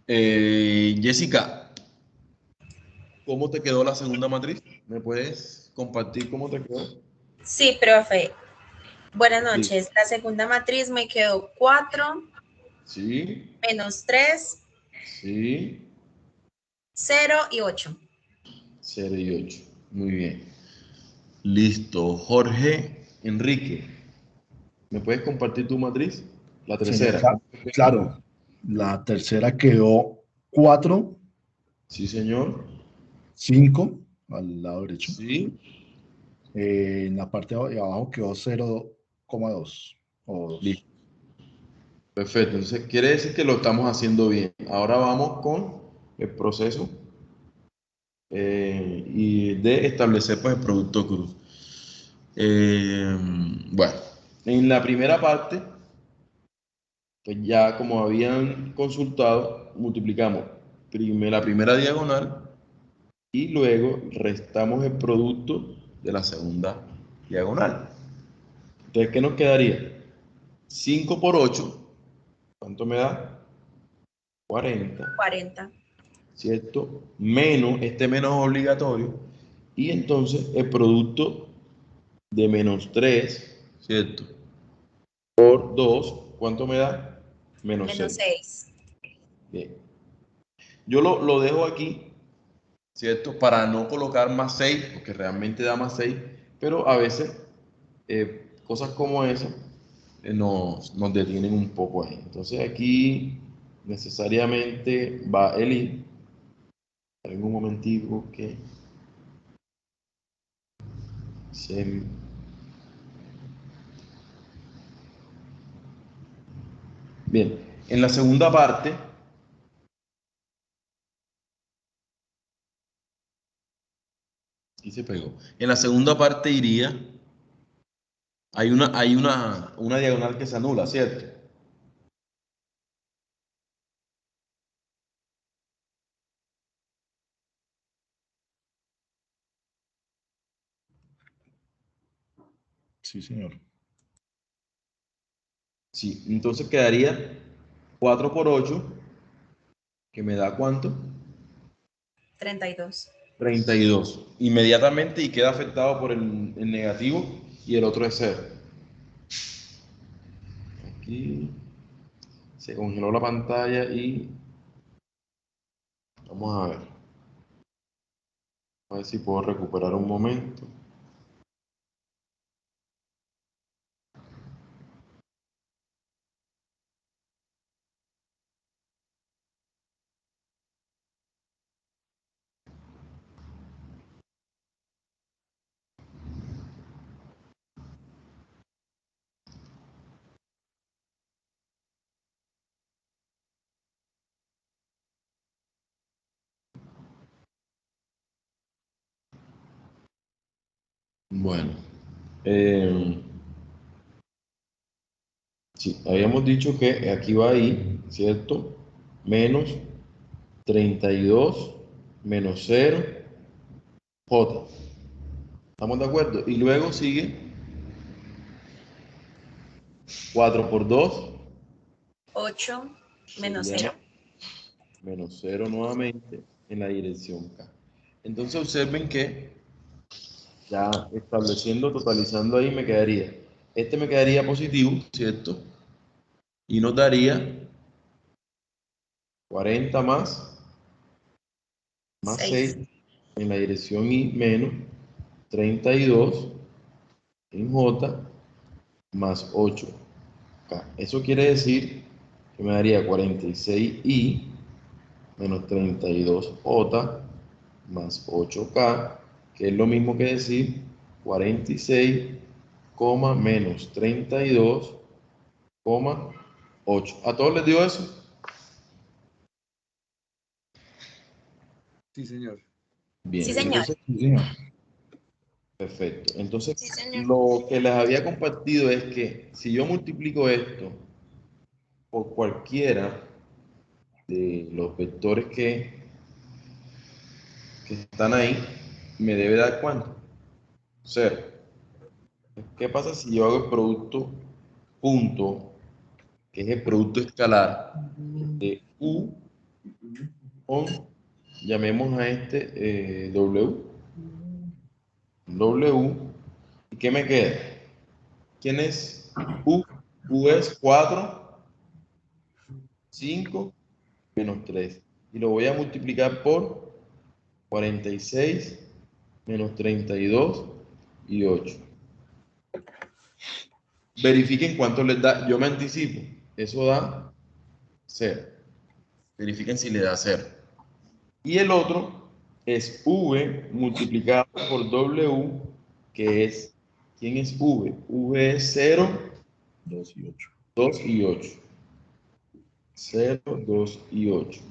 Speaker 2: Jessica, ¿cómo te quedó la segunda matriz? ¿Me puedes compartir cómo te quedó?
Speaker 5: Sí, profe. Buenas
Speaker 2: Sí.
Speaker 5: noches. La segunda matriz me quedó 4,
Speaker 2: Sí,
Speaker 5: menos 3,
Speaker 2: sí,
Speaker 5: 0 y 8.
Speaker 2: 0 y 8. Muy bien. Listo. Jorge Enrique, ¿me puedes compartir tu matriz? La
Speaker 3: Sí,
Speaker 2: tercera.
Speaker 3: claro. La tercera quedó 4,
Speaker 2: Sí, señor.
Speaker 3: 5 al lado derecho.
Speaker 2: Sí.
Speaker 3: En la parte de abajo quedó 0,2 o 2.
Speaker 2: Listo. Perfecto. Entonces, quiere decir que lo estamos haciendo bien. Ahora vamos con el proceso y de establecer pues, el producto cruz. Bueno, en la primera parte Pues ya como habían consultado, multiplicamos la primera diagonal y luego restamos el producto de la segunda diagonal. Entonces, ¿qué nos quedaría? 5 por 8, ¿cuánto me da? 40,
Speaker 5: 40.
Speaker 2: ¿cierto? Menos, este menos es obligatorio, y entonces el producto de menos 3, ¿cierto? Por 2, ¿cuánto me da? Menos
Speaker 5: Menos
Speaker 2: 6.
Speaker 5: 6.
Speaker 2: Bien. Yo lo dejo aquí, ¿cierto? Para no colocar más 6, porque realmente da más 6, pero a veces cosas como esa nos detienen un poco ahí. Entonces aquí necesariamente va el i. En un momentico que se... Bien, en la segunda parte, y se pegó. En la segunda parte iría, hay una diagonal que se anula, ¿cierto?
Speaker 3: Sí, señor.
Speaker 2: Sí, entonces quedaría 4 por 8, que me da ¿cuánto?
Speaker 5: 32.
Speaker 2: 32. Inmediatamente y queda afectado por el negativo y el otro es 0. Aquí se congeló la pantalla y vamos a ver. A ver si puedo recuperar un momento. Bueno, sí, habíamos dicho que aquí va ahí, ¿cierto? Menos 32 menos 0 J. ¿Estamos de acuerdo? Y luego sigue 4 por 2,
Speaker 5: 8 menos
Speaker 2: sería
Speaker 5: 0.
Speaker 2: menos 0 nuevamente en la dirección K. Entonces observen que ya estableciendo, totalizando ahí me quedaría, este me quedaría positivo, ¿cierto? Y nos daría 40 más 6
Speaker 5: 6.
Speaker 2: en la dirección I menos 32 en J más 8K. Eso quiere decir que me daría 46I menos 32J más 8K, que es lo mismo que decir 46, menos 32, 8. ¿A todos les dio eso?
Speaker 4: Sí, señor.
Speaker 2: Bien,
Speaker 5: Sí, señor.
Speaker 2: entonces,
Speaker 3: Sí, señor.
Speaker 2: perfecto. Entonces,
Speaker 6: Sí, señor.
Speaker 2: lo que les había compartido es que si yo multiplico esto por cualquiera de los vectores que están ahí, me debe dar ¿cuánto? 0. ¿Qué pasa si yo hago el producto punto, que es el producto escalar de U con, llamemos a este W, W, ¿y qué me queda? ¿Quién es U? U es 4, 5, menos 3. Y lo voy a multiplicar por 46, menos 32 y 8. Verifiquen cuánto les da. Yo me anticipo. Eso da 0. Verifiquen si le da 0. Y el otro es V multiplicado por W, que es, ¿quién es V? V es 0,
Speaker 3: 2 y 8.
Speaker 2: 2 y 8. 0, 2 y 8.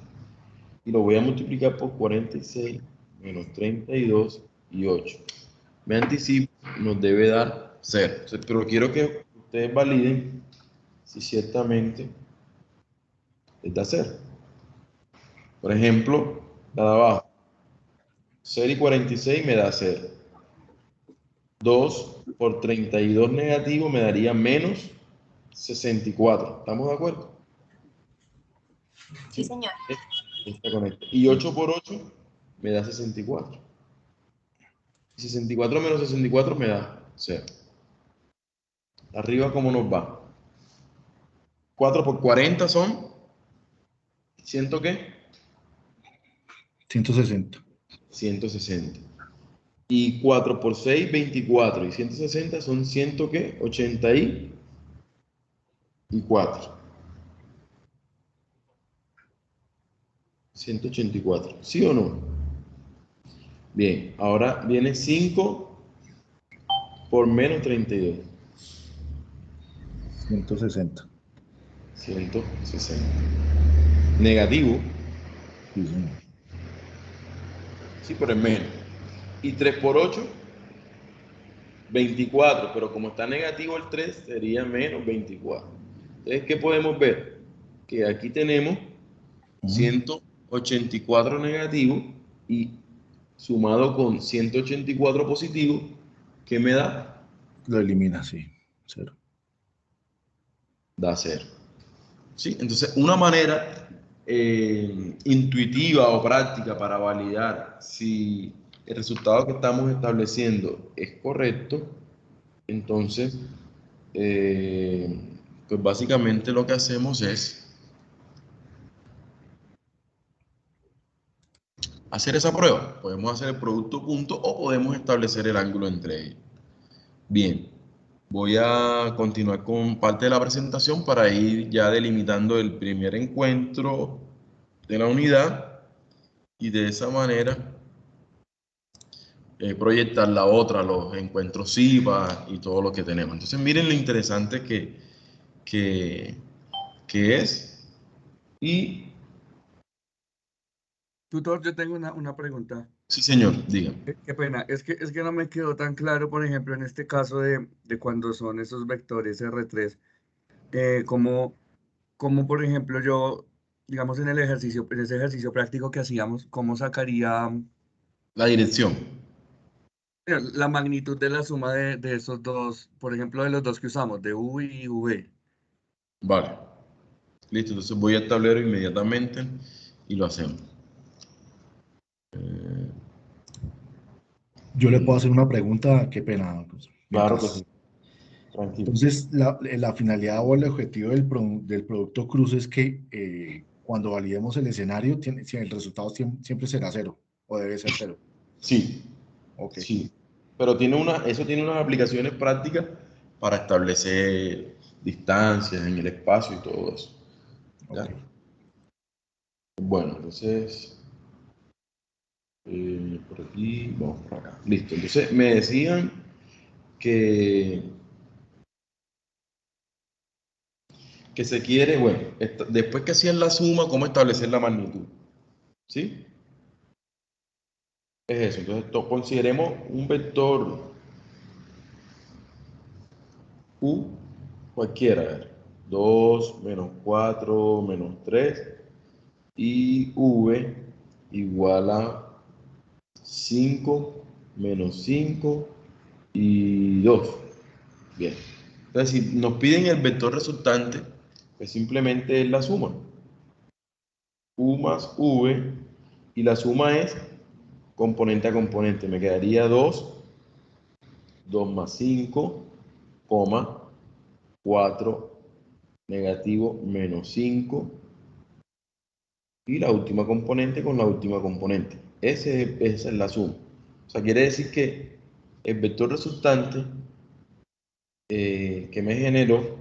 Speaker 2: Y lo voy a multiplicar por 46 menos 32 y 8. Me anticipo, nos debe dar 0. Pero quiero que ustedes validen si ciertamente es de hacer. Por ejemplo, la de abajo. 0 y 46 me da 0. 2 por 32 negativo me daría menos 64. ¿Estamos de acuerdo?
Speaker 5: Sí, señor.
Speaker 2: Está correcto. Y 8 por 8 me da 64. 64 menos 64 me da 0. Arriba, ¿cómo nos va? 4 por 40 son, ¿ciento qué?
Speaker 3: 160.
Speaker 2: 160. Y 4 por 6, 24. Y 160 son 100 qué? 84. 184. ¿Sí o no? Bien, ahora viene 5 por menos 32.
Speaker 3: 160.
Speaker 2: 160. Negativo.
Speaker 3: Sí, señor.
Speaker 2: Sí, pero es menos. Y 3 por 8, 24. Pero como está negativo el 3, sería menos 24. Entonces, ¿qué podemos ver? Que aquí tenemos 184 negativo y sumado con 184 positivo, ¿qué me da?
Speaker 3: Lo elimina, sí. 0.
Speaker 2: Da 0. ¿Sí? Entonces, una manera intuitiva o práctica para validar si el resultado que estamos estableciendo es correcto, entonces, pues básicamente lo que hacemos es hacer esa prueba. Podemos hacer el producto punto o podemos establecer el ángulo entre ellos. Bien, voy a continuar con parte de la presentación para ir ya delimitando el primer encuentro de la unidad y de esa manera proyectar la otra, los encuentros SIVA y todo lo que tenemos. Entonces miren lo interesante que, que es. Y
Speaker 4: Tutor, yo tengo una pregunta.
Speaker 2: sí, señor, dígame.
Speaker 4: Qué pena, es que no me quedó tan claro, por ejemplo, en este caso de cuando son esos vectores R3, como por ejemplo yo, digamos en ese ejercicio práctico que hacíamos, ¿cómo sacaría
Speaker 2: La dirección.
Speaker 4: la magnitud de la suma de esos dos, por ejemplo, de los dos que usamos, de U y V?
Speaker 2: Vale. Listo, entonces voy al tablero inmediatamente y lo hacemos.
Speaker 3: Yo le puedo hacer una pregunta, qué pena. Pues,
Speaker 2: Claro que
Speaker 3: mientras.
Speaker 2: sí. Tranquilo.
Speaker 3: Entonces, la finalidad o el objetivo del producto cruz es que cuando validemos el escenario, si el resultado siempre será 0 o debe ser 0.
Speaker 2: Sí,
Speaker 3: Ok,
Speaker 2: sí. Pero eso tiene unas aplicaciones prácticas para establecer distancias en el espacio y todo eso. ¿Ya?
Speaker 3: ok.
Speaker 2: Bueno, entonces, por aquí, vamos por acá. Listo. Entonces, me decían que, que se quiere, bueno, después que hacían la suma, ¿cómo establecer la magnitud? ¿Sí? Es eso. Entonces, consideremos un vector U cualquiera. A ver, 2 menos 4 menos 3 y V igual a 5 menos 5 y 2. Bien. Entonces, si nos piden el vector resultante, pues simplemente es la suma. U más V, y la suma es componente a componente. Me quedaría 2 más 5, 4 negativo menos 5 y la última componente con la última componente. Esa es la suma. O sea, quiere decir que el vector resultante que me generó,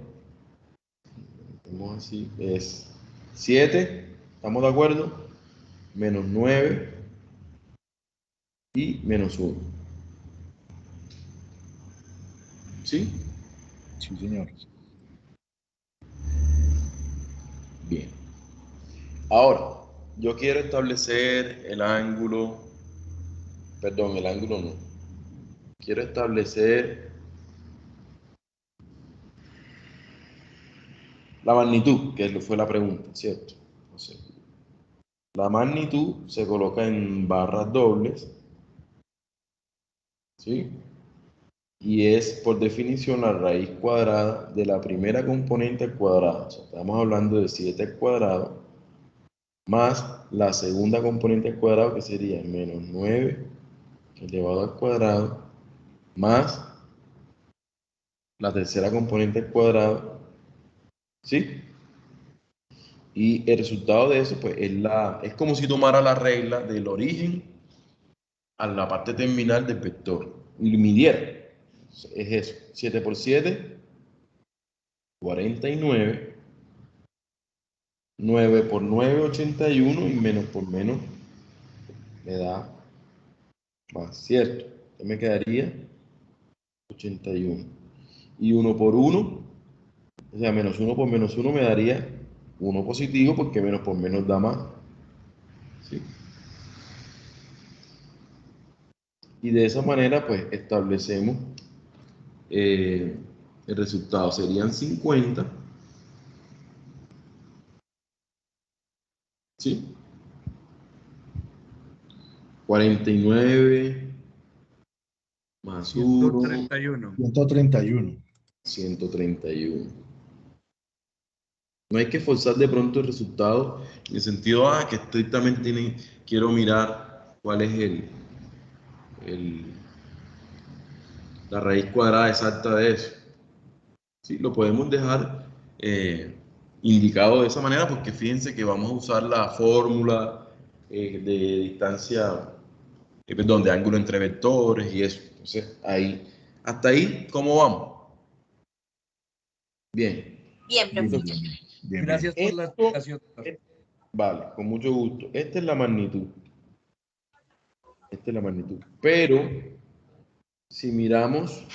Speaker 2: vamos así, es 7, ¿estamos de acuerdo? Menos 9 y menos 1. ¿Sí?
Speaker 3: Sí, señor.
Speaker 2: Bien. Ahora, yo quiero establecer el ángulo, perdón, el ángulo no. Quiero establecer la magnitud, que fue la pregunta, ¿cierto? no sé. La magnitud se coloca en barras dobles, ¿sí? Y es por definición la raíz cuadrada de la primera componente al cuadrado. O sea, estamos hablando de 7 al cuadrado más la segunda componente al cuadrado, que sería menos 9 elevado al cuadrado, más la tercera componente al cuadrado, ¿sí? Y el resultado de eso, pues, es como si tomara la regla del origen a la parte terminal del vector y midiera. Es eso, 7 por 7, 49, 9 por 9, 81, y menos por menos me da más, ¿cierto? Entonces me quedaría 81. Y 1 por 1, o sea, menos 1 por menos 1 me daría 1 positivo, porque menos por menos da más, ¿sí? Y de esa manera, pues, establecemos el resultado. Serían 50, ¿sí? 49 más 1,
Speaker 4: 131.
Speaker 3: 131.
Speaker 2: 131. No hay que forzar de pronto el resultado en el sentido, que estrictamente quiero mirar cuál es la raíz cuadrada exacta de eso. Sí, lo podemos dejar indicado de esa manera, porque fíjense que vamos a usar la fórmula de distancia, perdón, de ángulo entre vectores y eso. Entonces, hasta ahí, ¿cómo vamos? Bien.
Speaker 5: Bien,
Speaker 3: Bien,
Speaker 5: profe.
Speaker 3: bien, bien, bien,
Speaker 4: Gracias por la
Speaker 2: Esto,
Speaker 4: explicación.
Speaker 2: vale, con mucho gusto. Esta es la magnitud. Esta es la magnitud. Pero, si miramos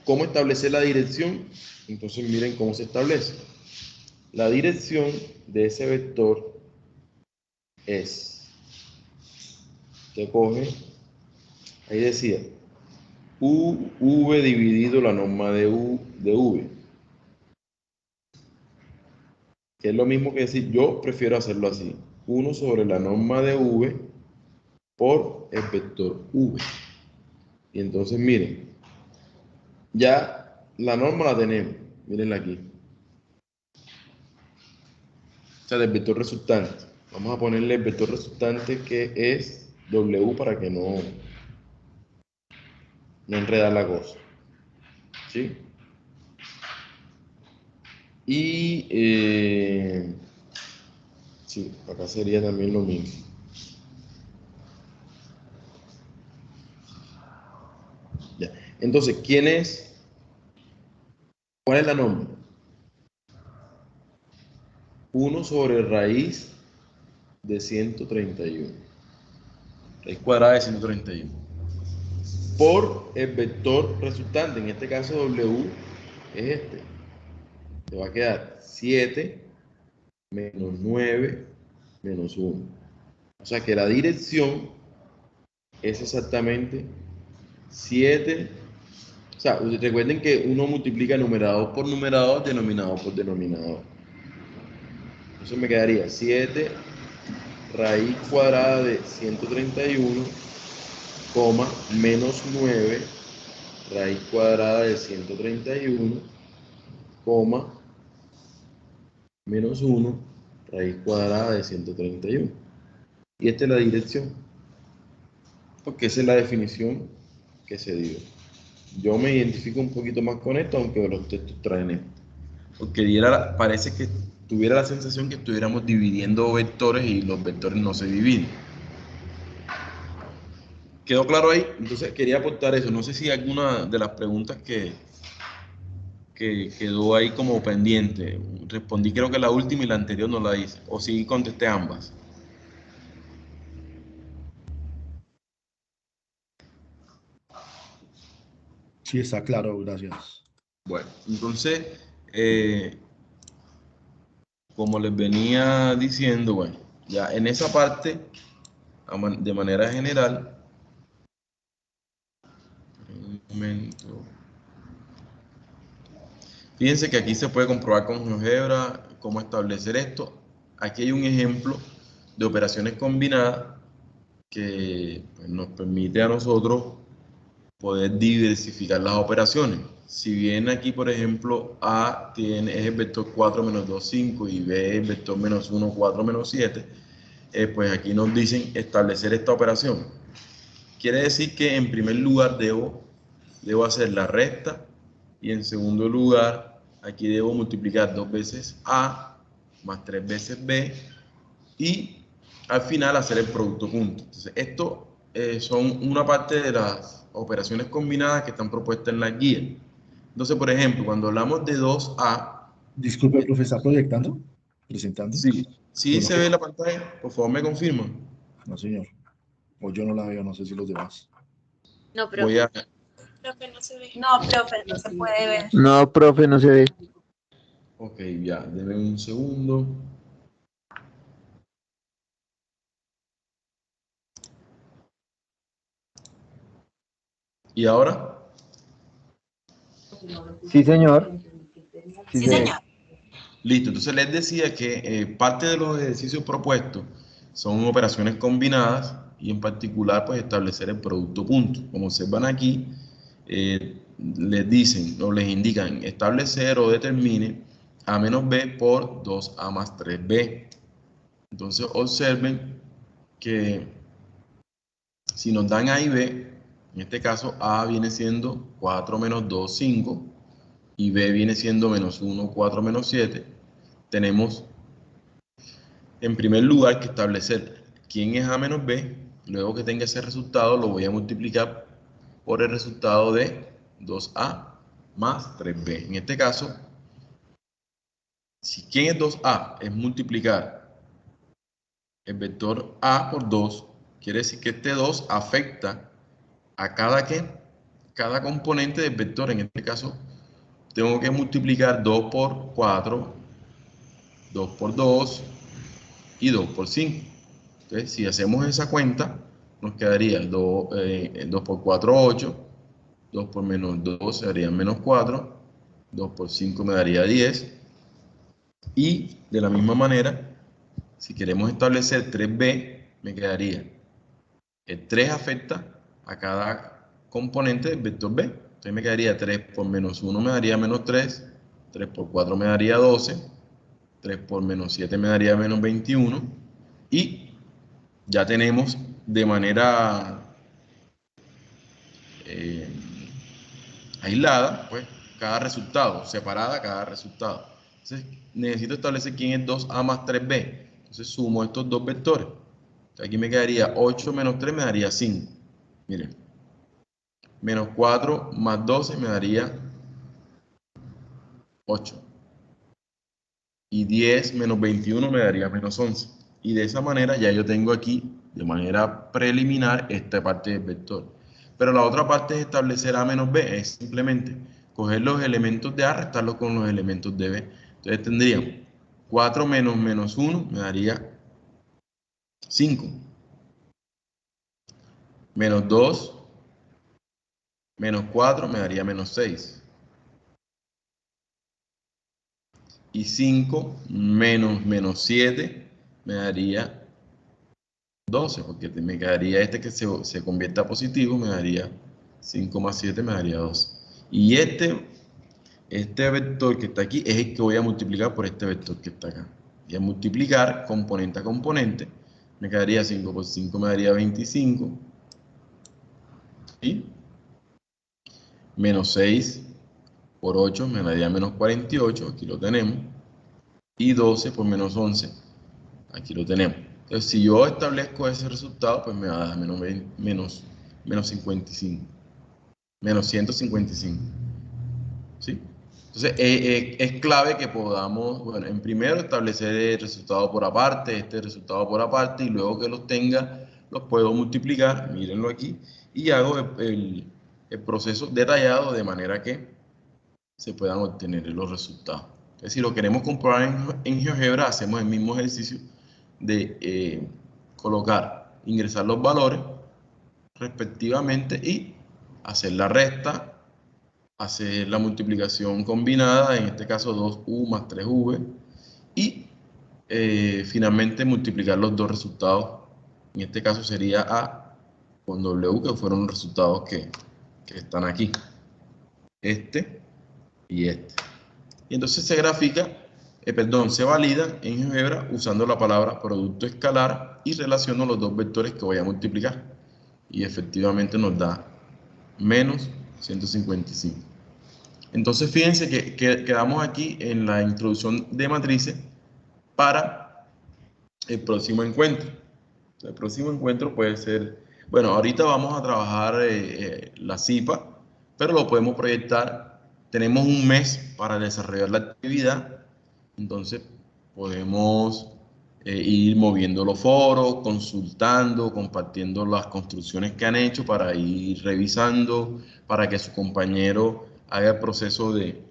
Speaker 2: cómo establecer la dirección, entonces miren cómo se establece. La dirección de ese vector es, que coge, ahí decía, UV dividido la norma de V, que es lo mismo que decir, yo prefiero hacerlo así, 1 sobre la norma de V por el vector V. Y entonces miren, ya la norma la tenemos, mírenla aquí. O sea, del vector resultante. Vamos a ponerle el vector resultante, que es W, para que no enredar la cosa. ¿Sí? Y sí, acá sería también lo mismo. Ya. Entonces, ¿cuál es la norma? 1 sobre raíz de 131. Raíz cuadrada de 131. Por el vector resultante, en este caso W es este. Te va a quedar 7 menos 9 menos 1. O sea que la dirección es exactamente 7. O sea, recuerden que uno multiplica numerador por numerador, denominador por denominador. Entonces me quedaría 7 raíz cuadrada de 131, menos 9 raíz cuadrada de 131, menos 1 raíz cuadrada de 131. Y esta es la dirección, porque esa es la definición que se dio. Yo me identifico un poquito más con esto, aunque los textos traen esto. Porque parece que tuviera la sensación que estuviéramos dividiendo vectores y los vectores no se dividen. ¿Quedó claro ahí? Entonces quería aportar eso. No sé si alguna de las preguntas que quedó ahí como pendiente. Respondí, creo que la última, y la anterior no la hice. O sí contesté ambas.
Speaker 3: Sí, está claro, gracias.
Speaker 2: Bueno, entonces, como les venía diciendo, bueno, ya en esa parte, de manera general, un momento. Fíjense que aquí se puede comprobar con GeoGebra cómo establecer esto. Aquí hay un ejemplo de operaciones combinadas que pues, nos permite a nosotros poder diversificar las operaciones. Si bien aquí, por ejemplo, A es el vector 4 menos 2, 5 y B es el vector menos 1, 4 menos 7, pues aquí nos dicen establecer esta operación. Quiere decir que en primer lugar debo hacer la resta y en segundo lugar aquí debo multiplicar 2 veces A más 3 veces B y al final hacer el producto punto. Entonces, esto son una parte de las operaciones combinadas que están propuestas en la guía. Entonces, por ejemplo, cuando hablamos de 2A,
Speaker 3: Disculpe, profe, ¿está proyectando? ¿Presentando?
Speaker 2: sí
Speaker 3: Bueno,
Speaker 2: se ve la pantalla, por favor me confirman.
Speaker 3: no, señor. O yo no la veo, no sé si los demás.
Speaker 1: No,
Speaker 2: Voy a...
Speaker 6: Profe, no se ve.
Speaker 5: No, profe, no se puede ver.
Speaker 8: No, profe, no se ve.
Speaker 2: Ok, ya, denme un segundo. ¿Y ahora?
Speaker 8: Sí, señor. Sí,
Speaker 5: Sí,
Speaker 8: se ve.
Speaker 5: señor.
Speaker 2: Listo, entonces les decía que parte de los ejercicios propuestos son operaciones combinadas y en particular pues establecer el producto punto. Como observan aquí, les dicen o les indican establecer o determine A menos B por 2A más 3B. Entonces observen que si nos dan A y B, en este caso A viene siendo 4 menos 2, 5 y B viene siendo menos 1, 4 menos 7. Tenemos en primer lugar que establecer quién es A menos B. Luego que tenga ese resultado lo voy a multiplicar por el resultado de 2A más 3B. En este caso, si quién es 2A es multiplicar el vector A por 2, quiere decir que este 2 afecta a cada componente del vector. En este caso, tengo que multiplicar 2 por 4, 2 por 2 y 2 por 5. Entonces, si hacemos esa cuenta, nos quedaría 2 por 4, 8, 2 por menos 2 sería menos 4, 2 por 5 me daría 10. Y de la misma manera, si queremos establecer 3b, me quedaría el 3 afecta a cada componente del vector b. Entonces me quedaría 3 por menos 1 me daría menos 3, 3 por 4 me daría 12, 3 por menos 7 me daría menos 21 y ya tenemos de manera aislada, pues, cada resultado, separada cada resultado. Entonces, necesito establecer quién es 2A más 3B. Entonces, sumo estos dos vectores. Entonces, aquí me quedaría 8 menos 3 me daría 5. Miren. Menos 4 más 12 me daría 8. Y 10 menos 21 me daría menos 11. Y de esa manera ya yo tengo aquí, de manera preliminar, esta parte del vector. Pero la otra parte es establecer A menos B, es simplemente coger los elementos de A, restarlos con los elementos de B. Entonces tendríamos 4 menos menos 1 me daría 5. Menos 2 menos 4 me daría menos 6. Y 5 menos menos 7 me daría 12, porque me quedaría este que se convierta a positivo, me daría 5 más 7 me daría 12. Y este vector que está aquí es el que voy a multiplicar por este vector que está acá. Y a multiplicar componente a componente, me quedaría 5 por 5 me daría 25. Y menos 6 por 8 me daría menos 48, aquí lo tenemos. Y 12 por menos 11, aquí lo tenemos. Entonces, si yo establezco ese resultado, pues me va a dar menos 55, menos 155. ¿Sí? Entonces, es clave que podamos, bueno, en primero establecer el resultado por aparte, este resultado por aparte, y luego que los tenga, los puedo multiplicar, mírenlo aquí, y hago el proceso detallado de manera que se puedan obtener los resultados. Entonces, si lo queremos comprobar en GeoGebra, hacemos el mismo ejercicio de ingresar los valores respectivamente y hacer la resta hacer la multiplicación combinada, en este caso 2u más 3v, y finalmente multiplicar los dos resultados. En este caso sería A con W, que fueron los resultados que están aquí. Este y este. Y entonces se grafica, se valida en GeoGebra usando la palabra producto escalar y relaciono los dos vectores que voy a multiplicar. Y efectivamente nos da menos 155. Entonces fíjense que quedamos aquí en la introducción de matrices para el próximo encuentro. El próximo encuentro puede ser, bueno, ahorita vamos a trabajar la CIPA, pero lo podemos proyectar. Tenemos un mes para desarrollar la actividad, entonces podemos ir moviendo los foros, consultando, compartiendo las construcciones que han hecho para ir revisando, para que su compañero haga el proceso de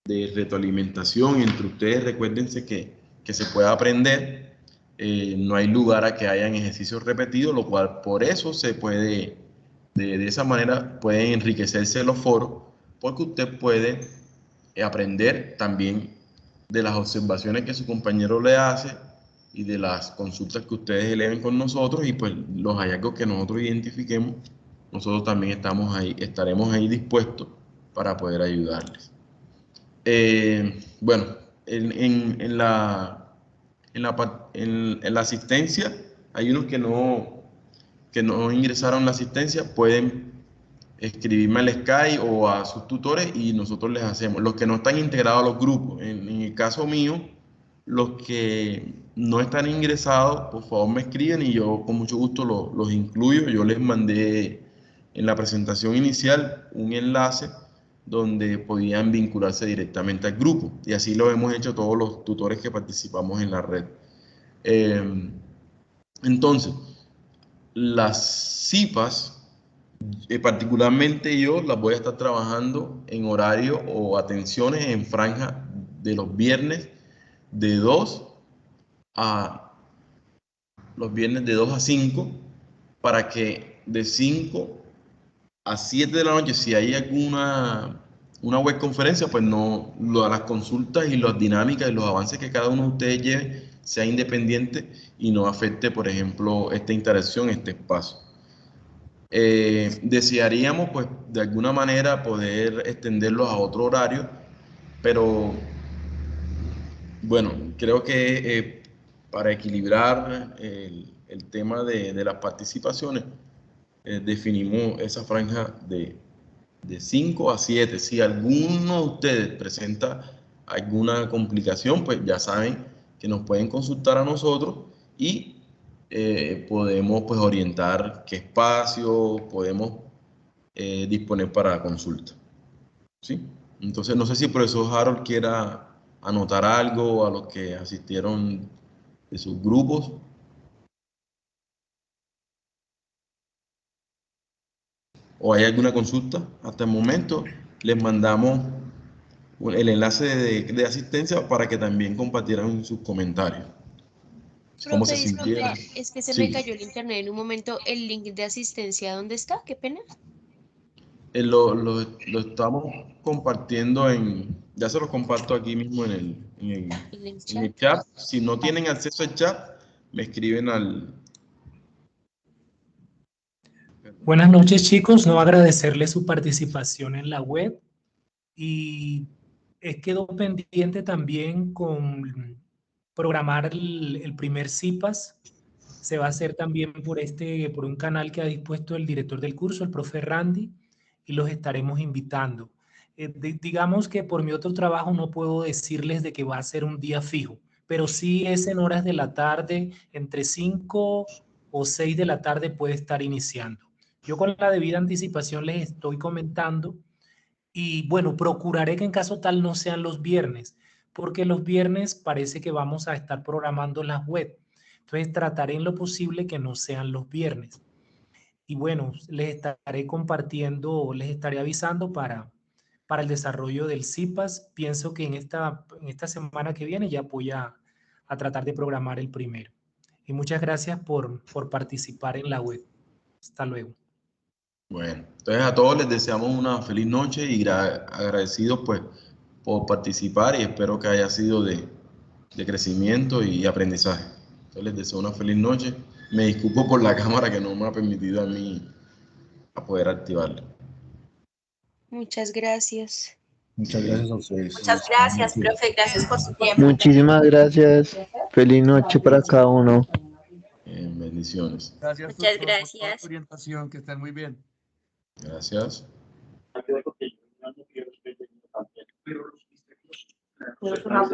Speaker 2: retroalimentación entre ustedes. Recuérdense que se puede aprender. No hay lugar a que hayan ejercicios repetidos, lo cual por eso se puede, de esa manera pueden enriquecerse los foros, porque usted puede aprender también de las observaciones que su compañero le hace y de las consultas que ustedes eleven con nosotros, y pues los hallazgos que nosotros identifiquemos, nosotros también estaremos ahí dispuestos para poder ayudarles. Bueno, en la asistencia, hay unos que no ingresaron la asistencia, pueden escribirme al Skype o a sus tutores y nosotros les hacemos. Los que no están integrados a los grupos, en el caso mío, los que no están ingresados, por favor me escriben y yo con mucho gusto los incluyo. Yo les mandé en la presentación inicial un enlace donde podían vincularse directamente al grupo, y así lo hemos hecho todos los tutores que participamos en la red. Entonces, las CIPAs, particularmente yo las voy a estar trabajando en horario o atenciones en franja de los viernes de 2 a 5, para que de 5 a 7 de la noche, si hay una web conferencia, pues no, las consultas y las dinámicas y los avances que cada uno de ustedes lleve sea independiente y no afecte, por ejemplo, esta interacción, este espacio. Desearíamos, pues, de alguna manera poder extenderlos a otro horario, pero bueno, creo que para equilibrar el tema de las participaciones, definimos esa franja de 5 a 7. Si alguno de ustedes presenta alguna complicación, pues ya saben que nos pueden consultar a nosotros y podemos, pues, orientar qué espacio podemos disponer para consulta. ¿Sí? Entonces, no sé si el profesor Harold quiera anotar algo a los que asistieron de sus grupos. ¿O hay alguna consulta? Hasta el momento les mandamos el enlace de asistencia para que también compartieran sus comentarios. ¿Cómo
Speaker 7: Profe,
Speaker 2: se sintieron?
Speaker 7: disculpa, es que se me
Speaker 2: Sí.
Speaker 7: cayó el internet en un momento. ¿El link de asistencia dónde está? Qué pena.
Speaker 2: Lo estamos compartiendo ya se los comparto aquí mismo en
Speaker 7: En el
Speaker 2: el
Speaker 7: chat.
Speaker 2: chat. Si no tienen acceso al chat, me escriben al...
Speaker 9: Buenas noches, chicos. No agradecerles su participación en la web, y quedó pendiente también con programar el primer CIPAS. Se va a hacer también por un canal que ha dispuesto el director del curso, el profe Randy, y los estaremos invitando. Digamos que por mi otro trabajo no puedo decirles de que va a ser un día fijo, pero sí es en horas de la tarde, entre 5 o 6 de la tarde puede estar iniciando. Yo con la debida anticipación les estoy comentando, y bueno, procuraré que en caso tal no sean los viernes, porque los viernes parece que vamos a estar programando las web. Entonces trataré en lo posible que no sean los viernes. Y bueno, les estaré compartiendo, les estaré avisando para el desarrollo del CIPAS. Pienso que en esta semana que viene ya voy a tratar de programar el primero. Y muchas gracias por participar en la web. Hasta luego.
Speaker 2: Bueno, entonces a todos les deseamos una feliz noche y agradecidos pues por participar y espero que haya sido de crecimiento y aprendizaje. Entonces les deseo una feliz noche. Me disculpo por la cámara que no me ha permitido a mí a poder activarla.
Speaker 7: Muchas gracias.
Speaker 3: Muchas gracias a ustedes.
Speaker 5: Muchas gracias, profe. Gracias por su tiempo.
Speaker 8: Muchísimas gracias. Feliz noche para cada uno.
Speaker 2: Bendiciones.
Speaker 4: Gracias,
Speaker 1: Muchas
Speaker 4: tutor, por toda
Speaker 1: gracias.
Speaker 4: tu orientación, que estén muy bien.
Speaker 2: Gracias.
Speaker 5: Es una